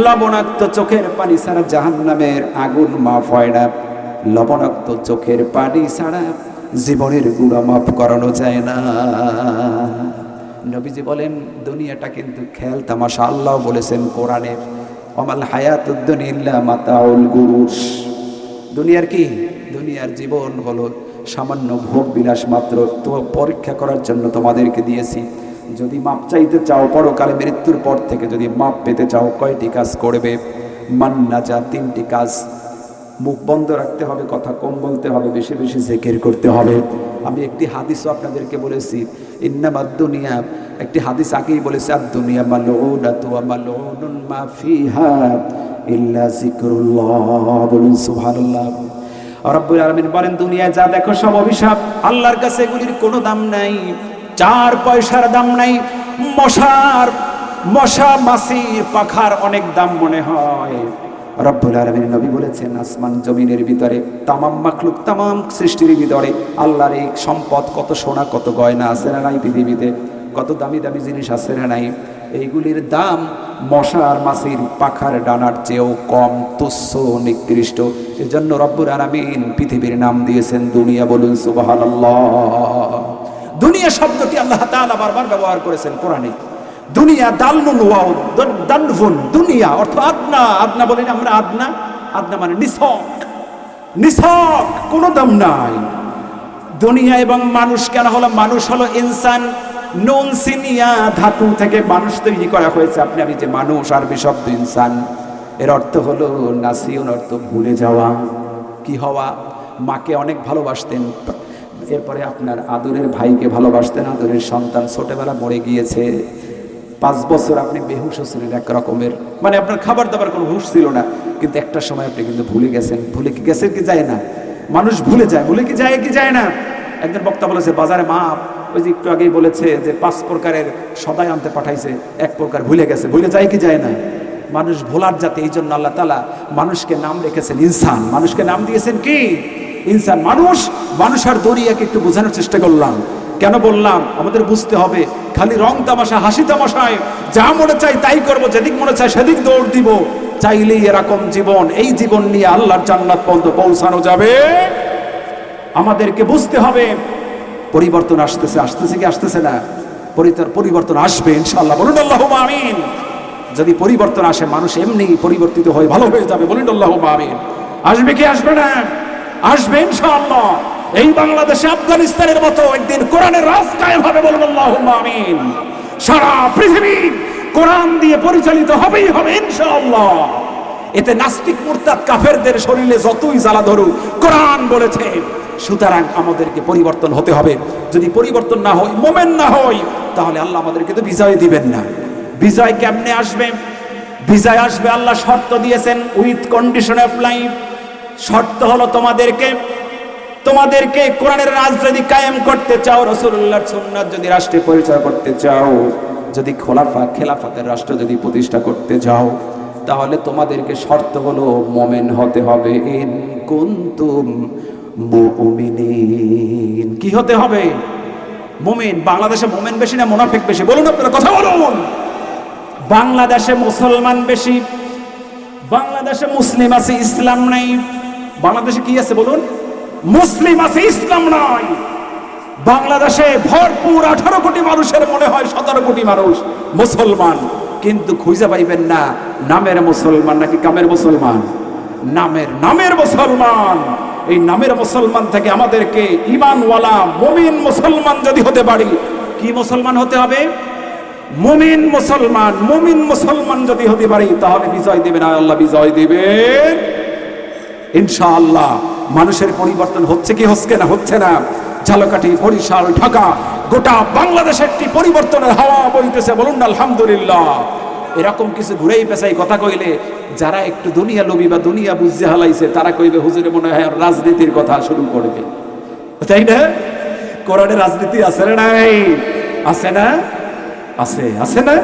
লবণাক্ত চোখের পানি ছাড়া জাহান্নামের আগুন মাফ হয় না। লবণাক্ত চোখের পানি ছাড়া জীবনের গুনাহ মাফ করানো যায় না। নবীজি বলেন দুনিয়াটা কিন্তু খেল তামাশা। আল্লাহ বলেছেন কোরআনে, ওয়ামাল হায়াতুদ দুনিয়া ইল্লা মাতাউল গুরুর। দুনিয়ার কি? দুনিয়ার জীবন হলো সামান্য ভোগ বিলাস মাত্র। তো পরীক্ষা করার জন্য তোমাদেরকে দিয়েছি। যদি মাপ চাইতে চাও, পরকালে মৃত্যুর পর থেকে যদি মাপ পেতে চাও, কয়টি কাজ করবে? মান্নাজা, 3টি কাজ। মুখ বন্ধ রাখতে হবে, কথা কম বলতে হবে, বেশি বেশি জিকির করতে হবে। আমি একটি হাদিসও আপনাদেরকে বলেছি, ইন্নামাদ দুনিয়া, একটি হাদিস আগেই বলেছে, আদ দুনিয়া মালউনাতু ওয়া মালউনুন মা ফিহা ইল্লা যিকরুল্লাহ। বলুন সুবহানাল্লাহ। রব্বুল আলামিন বলেন দুনিয়ায় যা দেখো সব অভিশাপ। আল্লাহর কাছে এগুলির কোনো দাম নাই, 4 পয়সার দাম নাই। মশা মাছির পাখার অনেক দাম মনে হয়। রব্বুল আলামিন নবী বলেছেন আসমান জমিনের ভিতরে তামাম মাখলুক, তামাম সৃষ্টির ভিতরে আল্লাহর এই সম্পদ, কত সোনা কত গয়না আছে না নাই পৃথিবীতে, কত দামি দামি জিনিস আছে না নাই, এইগুলির দাম মশা আর মাছির পাখার ডানার চেয়েও কম, তুচ্ছ, নিকৃষ্ট। এজন্য রব্বুল আলামিন পৃথিবীর নাম দিয়েছেন দুনিয়া। বলুন সুবহানাল্লাহ। দুনিয়া শব্দটি আল্লাহ তাআলা বারবার ব্যবহার করেছেন কোরআনে। দুনিয়া দালনুন ওয়াও দানফুন, দুনিয়া অর্থ আদনা। আদনা বলেন আমরা, আদনা মানে নিছক, কোনো দাম নাই। দুনিয়া এবং মানুষ কেন হলো? মানুষ হলো ইনসান, নুন সিনিয়া ধাতু থেকে মানুষ তৈরি করা হয়েছে। আমি যে মানুষ, আরবি শব্দ ইনসান, এর অর্থ হলো নাসিউন, অর্থ ভুলে যাওয়া। কি হওয়া? মাকে অনেক ভালোবাসতেন, এরপরে আপনার আদরের ভাইকে ভালোবাসতেন, আদরের সন্তান ছোটবেলা মরে গিয়েছে, 5 বছর আপনি বেহুশ ছিলেন এক রকমের, মানে আপনার খাবার দাবার কোনো হুঁশ ছিল না, কিন্তু একটা সময় আপনি কিন্তু ভুলে গেছেন। ভুলে কি গেছেন কি যায় না? মানুষ ভুলে যায়, ভুলে কি যায় না? একজন বক্তা বলেছে বাজারে মাপ, ওই যে একটু আগেই বলেছে যে 5 প্রকারের সদাই আনতে পাঠাইছে, 1 প্রকার ভুলে গেছে। ভুলে যায় কি যায় না? মানুষ ভোলার জাতি। এই জন্য আল্লাহ তাআলা মানুষকে নাম রেখেছেন ইনসান, মানুষকে নাম দিয়েছেন কি? ইনসান। মানুষ আর দুনিয়াকে একটু বোঝানোর চেষ্টা করলাম। কেন বললাম? আমাদের বুঝতে হবে খালি রং তামাশা, হাসি তামাশায় যা মনে চাই তাই করব, যেদিক মনে চাই সেদিক দৌড় দিব, চাইলেই এরকম জীবন, এই জীবন নিয়ে আল্লাহর জান্নাত পর্যন্ত পৌঁছানো যাবে? আমাদেরকে বুঝতে হবে পরিবর্তন আসতেছে কি আসতেছে না? পরিবর্তন আসবে ইনশাআল্লাহ। বলুন আল্লাহুম্মা আমিন। যদি পরিবর্তন আসে, মানুষ এমনি পরিবর্তিত হয়ে ভালো হয়ে যাবে। বলুন আল্লাহুম্মা আমিন। আসবে কি আসবে না? আসবে ইনশাআল্লাহ। এই বাংলাদেশে আফগানিস্তানের মতো একদিন কোরআনের রাজ কায়েম হবে। বলুন আল্লাহুম্মা আমিন। সারা পৃথিবী কোরআন দিয়ে পরিচালিত হবে ইনশাআল্লাহ। এতে নাস্তিক মুরতাদ কাফেরদের শরীরে যতই জ্বালা ধরুক, কোরআন বলেছে। সুতরাং আমাদেরকে পরিবর্তন হতে হবে। যদি পরিবর্তন না হয়, মোমেন না হয়, তাহলে আল্লাহ আমাদেরকে তো বিজয় দিবেন না। বিজয় কেমনে আসবে? বিজয় আসবে, আল্লাহ শর্ত দিয়েছেন, উইথ কন্ডিশন অফ লাইফ। শর্ত হলো তোমাদেরকে কোরআনের রাজ যদি কায়েম করতে চাও, রাসূলুল্লাহর সুন্নাত যদি রাষ্ট্রে পরিচয় করতে চাও, যদি খেলাফতের রাষ্ট্র যদি প্রতিষ্ঠা করতে চাও, তাহলে তোমাদেরকে শর্ত হলো মুমিন হতে হবে। ইন কুনতুম মুমিনিন। কি হতে হবে? মুমিন। বাংলাদেশে মুমিন বেশি না মুনাফিক বেশি? বলুন আপনারা, কথা বলুন। বাংলাদেশে মুসলমান বেশি, বাংলাদেশে মুসলিম আছে, ইসলাম নাই। বাংলাদেশে কি আছে বলুন? মুসলিম আছে, ইসলাম নাই। বাংলাদেশে ভরপুর 18 কোটি মানুষের মনে হয় 17 কোটি মানুষ মুসলমান, কিন্তু খুঁজে পাইবেন না নামের মুসলমান নাকি কামের মুসলমান। নামের মুসলমান। এই নামের মুসলমান থেকে আমাদেরকে ঈমানওয়ালা মুমিন মুসলমান যদি হতে পারি, কি মুসলমান হতে হবে? মুমিন মুসলমান যদি হতে পারি, তাহলে বিজয় দেবেন আল্লাহ, বিজয় দিবেন ইনশাআল্লাহ। মানুষের পরিবর্তন হচ্ছে কি হচ্ছে না? ঝালকাঠি, বরিশাল, ঢাকা, গোটা বাংলাদেশে একটি পরিবর্তনের হাওয়া বইতেছে। বলুন না আলহামদুলিল্লাহ। এরকম কিছু ঘুরেই পেছাই কথা কইলে যারা একটু দুনিয়া লোভী বা দুনিয়া বুঝে হালাইছে, তারা কইবে হুজুরে মনে হয় রাজনীতির কথা শুরু করবে, তাই না? কোরআনে রাজনীতি আছে না নাই? আছে না? আছে না?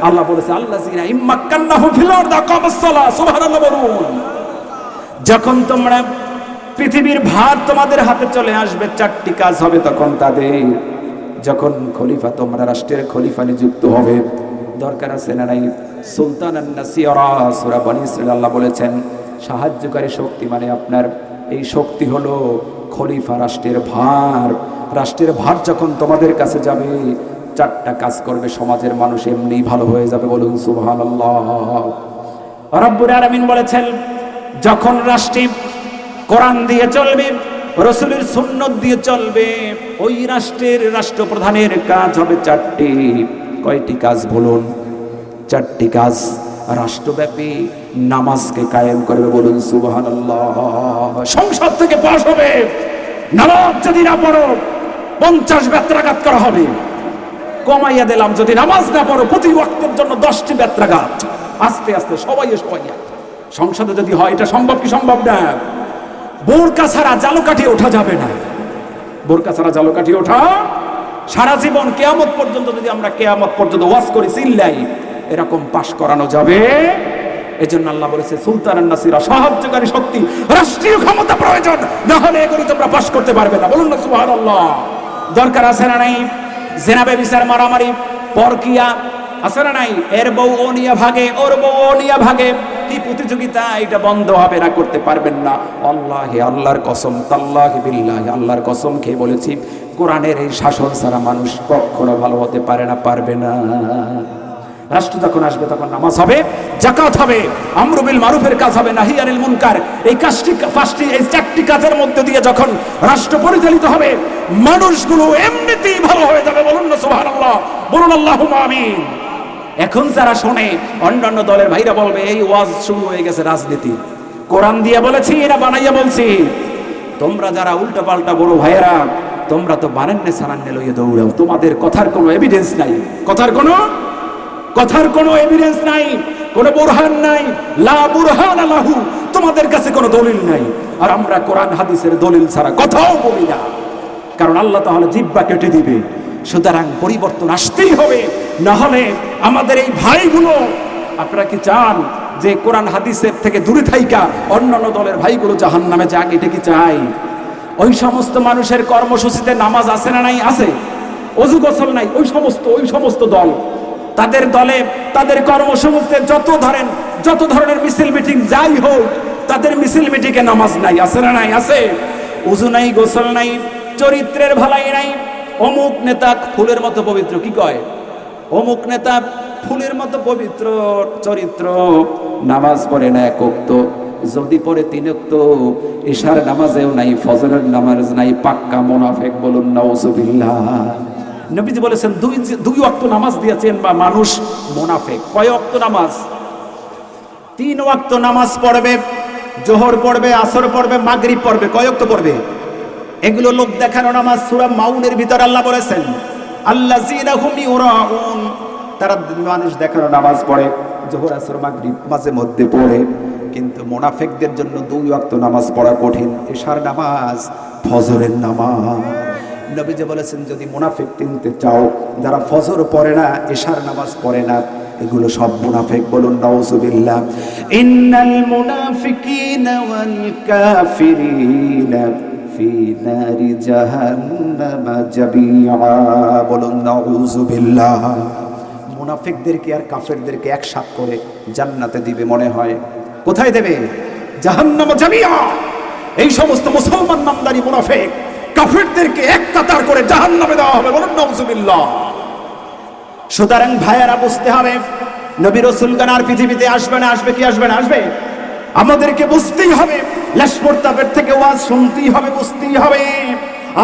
আল্লাহ বলেছে আল্লাযীনা ইম্মাক্কান্নাহুম ফিল আরদি আকামাস সালাহ, সুবহানাল্লাহ বলুন। যখন তোমরা পৃথিবীর ভার তোমাদের হাতে চলে আসবে, চারটি কাজ হবে তখন তাদের। যখন খলিফা, তোমরা রাষ্ট্রের খলিফা নিযুক্ত হবে, দরকার আছে না নাই? সুলতানান নাসিরা, সূরা বনী ইসরাঈল আল্লাহ বলেছেন সাহায্যকারী শক্তি, মানে আপনার এই শক্তি হলো খলিফা, রাষ্ট্রের ভার। রাষ্ট্রের ভার যখন তোমাদের কাছে যাবে, চারটা কাজ করবে, সমাজের মানুষ এমনি ভালো হয়ে যাবে। বলুন সুবহানাল্লাহ। রব্বুল আলামিন বলেছেন যখন রাষ্ট্রে কোরআন দিয়ে চলবে, রাসূলের সুন্নাত দিয়ে চলবে, ওই রাষ্ট্রের রাষ্ট্রপ্রধানের কাজ হবে চারটি। কয়টি কাজ বলুন? চারটি কাজ। রাষ্ট্রব্যাপী নামাজকে কায়েম করবে। বলুন সুবহানাল্লাহ। সংসদ থেকে পাস হবে, নামাজ যদি না পড়ো 50 বেত্রাঘাত করা হবে। কমাইয়া দিলাম, যদি নামাজ না পড়ো প্রতি ওয়াক্তের জন্য 10টি বেত্রাঘাত। আস্তে আস্তে সবাই। সংসদে যদি হয়, এটা সম্ভব কি সম্ভব না? বোরকা ছাড়া জালো কাটিয়ে ওঠা যাবে না। বোরকা ছাড়া জালো কাটিয়ে ওঠা সারা জীবন, কিয়ামত পর্যন্ত, যদি আমরা কিয়ামত পর্যন্ত ওয়াজ করি, চিল্লাই, এরকম পাশ করানো যাবে। এজন্য আল্লাহ বলেছে সুলতানান নাসিরা, সাহায্যকারী শক্তি, রাষ্ট্রীয় ক্ষমতা প্রয়োজন, না হলে এগুলি তোমরা পাশ করতে পারবে না। বলুন না সুবহানাল্লাহ। দরকার আছে না নাই? জেনাবে বিচার, মারামারি, পরকিয়া আছে না নাই? এর বউ ও নিয়ে ভাগে, ওর বউ ও নিয়ে ভাগে, কি প্রতিযোগিতা, এটা বন্ধ হবে না, করতে পারবেন না। আল্লাহি, আল্লাহর কসম, তাল্লাহি বিল্লাহি, আল্লাহর কসম খেয়ে বলেছি, কোরআনের এই শাসন ছাড়া মানুষ কখনো ভালো হতে পারে না, পারবে না। রাষ্ট্র যখন আসবে তখন নামাজ হবে, যাকাত হবে, আমরু বিল মারুফের কাজ হবে, নাহি আনিল মুনকার। এই পাঁচটি, এই চারটি কাজের মধ্যে দিয়ে যখন রাষ্ট্র পরিচালিত হবে, মানুষগুলো এমনিতেই ভালো হয়ে যাবে। বলুন না সুবহানাল্লাহ, বলুন আল্লাহুম্মা আমিন। এখন যারা শোনে, অন্যান্য দলের ভাইরা বলবে এই ওয়াজ শুরু হয়ে গেছে রাজনীতি। কোরআন দিয়ে বলেছি না বানাইয়া বলছি? তোমরা যারা উল্টা পাল্টা বড় ভাইয়েরা, তোমরা তো বানান্নে সানান্নে লইয়ে দৌড়াও, তোমাদের কথার কোনো এভিডেন্স নাই, কথার কোনো এভিডেন্স নাই, কোনো বুরহান নাই, লা বুরহান লাহু, তোমাদের কাছে কোনো দলিল নাই। আর আমরা কোরআন হাদিসের দলিল ছাড়া কথাও বলি না, কারণ আল্লাহ তাআলা জিহ্বা কেটে দিবে। সুতরাং পরিবর্তন আসতেই হবে, না হলে আমাদের এই ভাইগুলো, আপনারা কি চান যে কোরআন হাদিসের থেকে দূরে থাইকা অন্যান্য দলের ভাইগুলো জাহান্নামে যাক? এটা কি চাই? ওই সমস্ত মানুষের কর্মসূচিতে নামাজ আছে না নাই? আছে। ওযু গোসল নাই, ওই সমস্ত দল, তাদের দলে, তাদের কর্মসূচিতে যত ধরনের মিছিল মিটিং যাই হোক, তাদের মিছিল মিটিংয়ে নামাজ নাই। আছে না নাই? আছে। ওযু নাই, গোসল নাই, চরিত্রের ভালাই নাই। অমুক নেতা ফুলের মতো পবিত্র, কি কয়? অমুক নেতা ফুলের মতো পবিত্র চরিত্র, নামাজ পড়ে না এক ওয়াক্ত, যদি পড়ে 3 ওয়াক্ত, ইশার নামাজেও নাই, ফজরের নামাজ নাই, পাক্কা মুনাফিক। বলুন নাউযুবিল্লাহ। নবীজি বলেছেন 2 ওয়াক্ত নামাজ দিয়েছেন বা মানুষ মুনাফিক। কয় ওয়াক্ত নামাজ? 3 ওয়াক্ত নামাজ পড়বে, জোহর পড়বে, আসর পড়বে, মাগরিব পড়বে। কয় ওয়াক্ত পড়বে? এগুলো লোক দেখানো নামাজ। সূরা মাউনের ভিতর আল্লাহ বলেছেন আল্লাযীনা হুম ইউরাউন, তারা মানুষ দেখানো নামাজ পড়ে, জোহর আসর মাগরিব মাঝে মধ্যে পড়ে, কিন্তু মুনাফিকদের জন্য 2 ওয়াক্ত নামাজ পড়া কঠিন। ইশার নামাজ, ফজরের নামাজ। নবীজি বলেছেন যদি মুনাফিক চিনতে চাও, যারা ফজর পড়ে না, ইশার নামাজ পড়ে না, এগুলো সব মুনাফিক। বলুন নাউযুবিল্লাহ। ইন্নাল মুনাফিকিনা ওয়াল কাফিরিনা ফি নারি জাহান্নাম জামিআ। বলুন নাউযুবিল্লাহ। মুনাফিকদেরকে আর কাফেরদেরকে একসাথে করে জান্নাতে দিবে মনে হয়। কোথায় দেবে? জাহান্নাম জামিআ। এই সমস্ত মুসলমান নামদারি মুনাফিক কাফেরদেরকে এক কাতার করে জাহান্নামে দেওয়া হবে। বলুন নাউযুবিল্লাহ। সুতরাং ভাইয়েরা বুঝতে হবে, নবী রাসূলগণ আর পৃথিবীতে আসবে না। আসবে কি আসবে না? আসবে। আমাদেরকে বুঝতেই হবে, লাশ প্রতাপের থেকে ওয়াজ শুনতেই হবে, বুঝতেই হবে।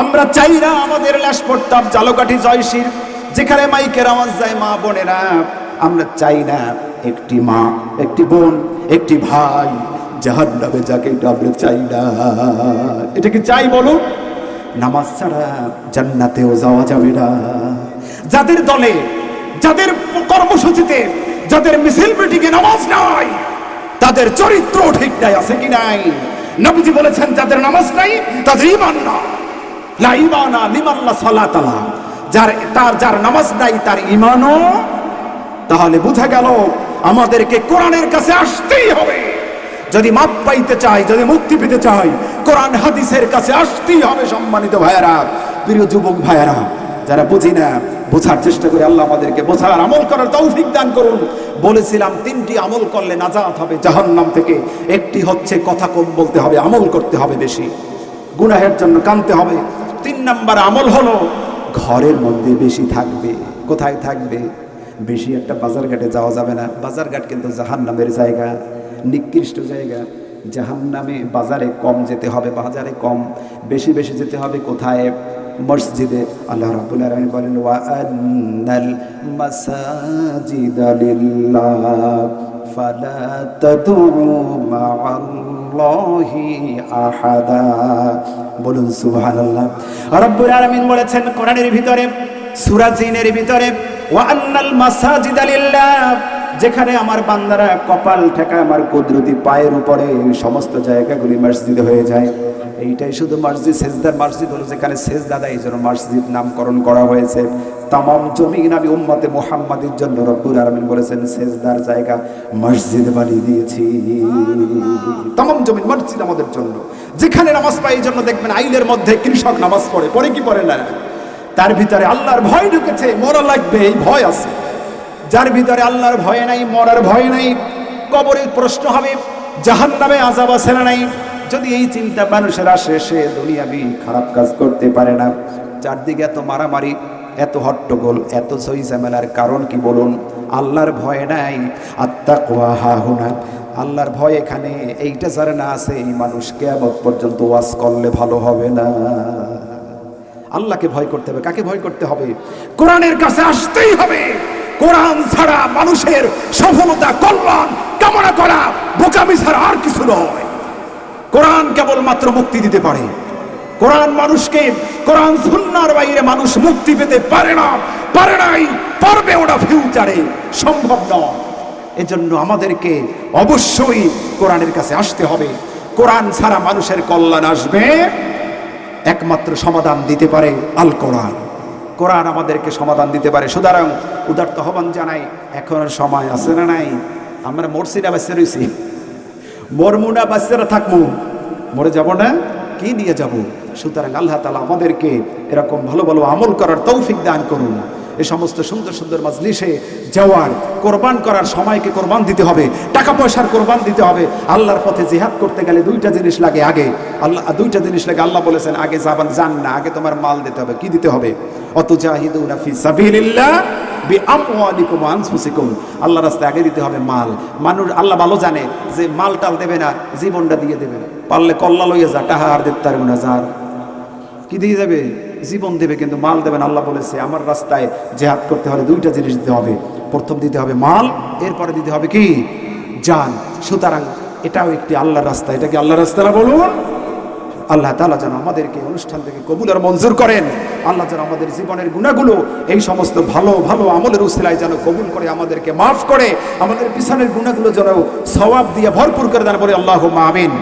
আমরা চাই না আমাদের লাশ প্রতাপ, জালকাঠি, জয়শীর, যেখানে মাইকের আওয়াজ যায়, মা বোনেরা, আমরা চাই না একটি মা, একটি বোন, একটি ভাই জাহান্নামে যাকে, এটা আমরা চাই না। এটা কি চাই? বলুন। নামাজ ছাড়া জান্নাতেও যাওয়া যাবে না। যাদের দলে, যাদের কর্মসূচিতে, যাদের মিছিল মিটিংয়ে নামাজ নাই, তাদের চরিত্র ঠিক নাই। আছে কি নাই? নবীজি বলেছেন যাদের নামাজ নাই তাদের ঈমান না। লা ঈমানা লিমান লা সালাতা লা। যার নামাজ নাই তার ঈমানও তাহলে বোঝা গেল আমাদেরকে কোরআনের কাছে আসতেই হবে। যদি মাপ পাইতে চাই, যদি মুক্তি পেতে চাই, কোরআন হাদিসের কাছে আসতেই হবে। সম্মানিত ভাইয়েরা, প্রিয় যুবক ভাইয়েরা, যারা বুঝি না বোঝার চেষ্টা করে আল্লাহ আমাদেরকে বোঝার আমল করার তৌফিক দান করুন। বলেছিলাম 3টি আমল করলে নাজাত হবে জাহান্নাম থেকে। একটি হচ্ছে কথা কম বলতে হবে, আমল করতে হবে বেশি, গুনাহের জন্য কাঁদতে হবে। 3 নাম্বার আমল হলো ঘরের মধ্যে বেশি থাকবে। কোথায় থাকবে? বেশি একটা বাজারঘাটে যাওয়া যাবে না। বাজারঘাট কিন্তু জাহান্নামের জায়গা, নিকৃষ্ট জায়গা। জাহান্নামে বাজারে কম যেতে হবে, বাজারে কম, বেশি বেশি যেতে হবে কোথায়? মসজিদে। আল্লাহ রাব্বুল আলামিন বলেন ওয়া আন্নাল মাসাজিদা লিল্লাহ ফালা তাদউ মা'আল্লাহি আহাদা। বলুন সুবহানাল্লাহ। রাব্বুল আলামিন বলেছেন কোরআনের ভিতরে, সূরা জিনের ভিতরে, ওয়া আন্নাল মাসাজিদা লিল্লাহ, যেখানে আমার বান্দারা কপাল ঠেকায় আমার কুদরতি পায়ের উপরে, সমস্ত জায়গাগুলি মসজিদ হয়ে যায়। এইটাই শুধু মসজিদ, সেজদার মসজিদ হলো যেখানে সেজদা দেয়, এই জন্য মসজিদ নামকরণ করা হয়েছে। তামাম জমিন আমি উম্মতে মুহাম্মাদের জন্য রব্বুল আলামিন বলেছেন সেজদার জায়গা মসজিদ বানিয়ে দিয়েছি। তামাম জমিন মসজিদ আমাদের জন্য। যেখানে নামাজ পাই, এই জন্য দেখবেন আইলের মধ্যে কৃষক নামাজ পড়ে, পড়ে কি পড়ে না? তার ভিতরে আল্লাহর ভয় ঢুকেছে, মরা লাগবে এই ভয় আছে। যার ভিতরে আল্লাহর ভয় নাই, মরার ভয় নাই, কবরে প্রশ্ন হবে, জাহান্নামে আযাব আছে না নাই, যদি এই চিন্তা মানুষের আসে, সে দুনিয়াবি খারাপ কাজ করতে পারে না। চারদিকে এত মারামারি, এত হট্টগোল, এত সই ঝামেলার কারণ কি বলুন? আল্লাহর ভয় নাই। আত্তাকওয়া হাহুনা, আল্লাহর ভয় এখানে। এইটা যারা না আছে, এই মানুষ কিয়ামত পর্যন্ত ওয়াজ করলে ভালো হবে না। আল্লাহকে ভয় করতে হবে। কাকে ভয় করতে হবে? কোরআনের কাছে আসতেই হবে। কোরআন ছাড়া মানুষের সফলতা, কল্যাণ কামনা করা বোকামি ছাড়া আর কিছু নয়। কোরআন কেবলমাত্র মুক্তি দিতে পারে। কোরআন মানুষকে, কোরআন সুন্নাহর বাইরে মানুষ মুক্তি পেতে পারে না, পারে নাই, পারবে ওটা ফিউচারে সম্ভব নয়। এজন্য আমাদেরকে অবশ্যই কোরআনের কাছে আসতে হবে। কোরআন ছাড়া মানুষের কল্যাণ আসবে, একমাত্র সমাধান দিতে পারে আল কোরআন। কোরআন আমাদেরকে সমাধান দিতে পারে। সুতরাং উদারত আহ্বান জানাই, এখন সময় আছে না নাই? আমরা মরছি না বাচ্চা রয়েছি? মরমু না বাচ্চারা থাকবো? মরে যাব না, কি নিয়ে যাব? সুতরাং আল্লাহ তাআলা আমাদেরকে এরকম ভালো ভালো আমল করার তৌফিক দান করুন। এই সমস্ত সুন্দর সুন্দর মাজলিসে যাওয়ার, কোরবান করার সময়কে কোরবান দিতে হবে, টাকা পয়সার কোরবান দিতে হবে। আল্লাহর পথে জিহাদ করতে গেলে 2টা জিনিস লাগে। আগে আল্লাহ 2টা জিনিস লাগে। আল্লাহ বলেছেন আগে যান না, আগে তোমার মাল দিতে হবে। কি দিতে হবে? অতুজাহিদুনা ফি সাবিলিল্লাহ বিআমওয়ালিকুম ওয়া আনফুসিকুম। আল্লাহর রাস্তায় আগে দিতে হবে মাল। মানুষ আল্লাহ ভালো জানে যে মাল টাল দেবে না, জীবনটা দিয়ে দেবে। পারলে কল্লা লইয়া যা, টাহা আর দিতে পারবে না, যার কি দিয়ে দেবে? জীবন দেবে, কিন্তু মাল দেবেন। আল্লাহ বলেছে আমার রাস্তায় জিহাদ করতে হলে 2টা জিনিস দিতে হবে। প্রথম দিতে হবে মাল, এরপরে দিতে হবে কি? জান। সুতরাং এটাও একটি আল্লাহর রাস্তা। এটা কি আল্লাহর রাস্তা না বলুন? আল্লাহ তাআলা যেন আমাদেরকে অনুষ্ঠান থেকে কবুল আর মঞ্জুর করেন। আল্লাহ যেন আমাদের জীবনের গুনাহগুলো, এই সমস্ত ভালো ভালো আমলের উসিলায় যেন কবুল করে, আমাদেরকে মাফ করে, আমাদের পিছনের গুনাহগুলো যেন সওয়াব দিয়ে ভরপুর করে দেন। বলে আল্লাহুম্মা আমিন।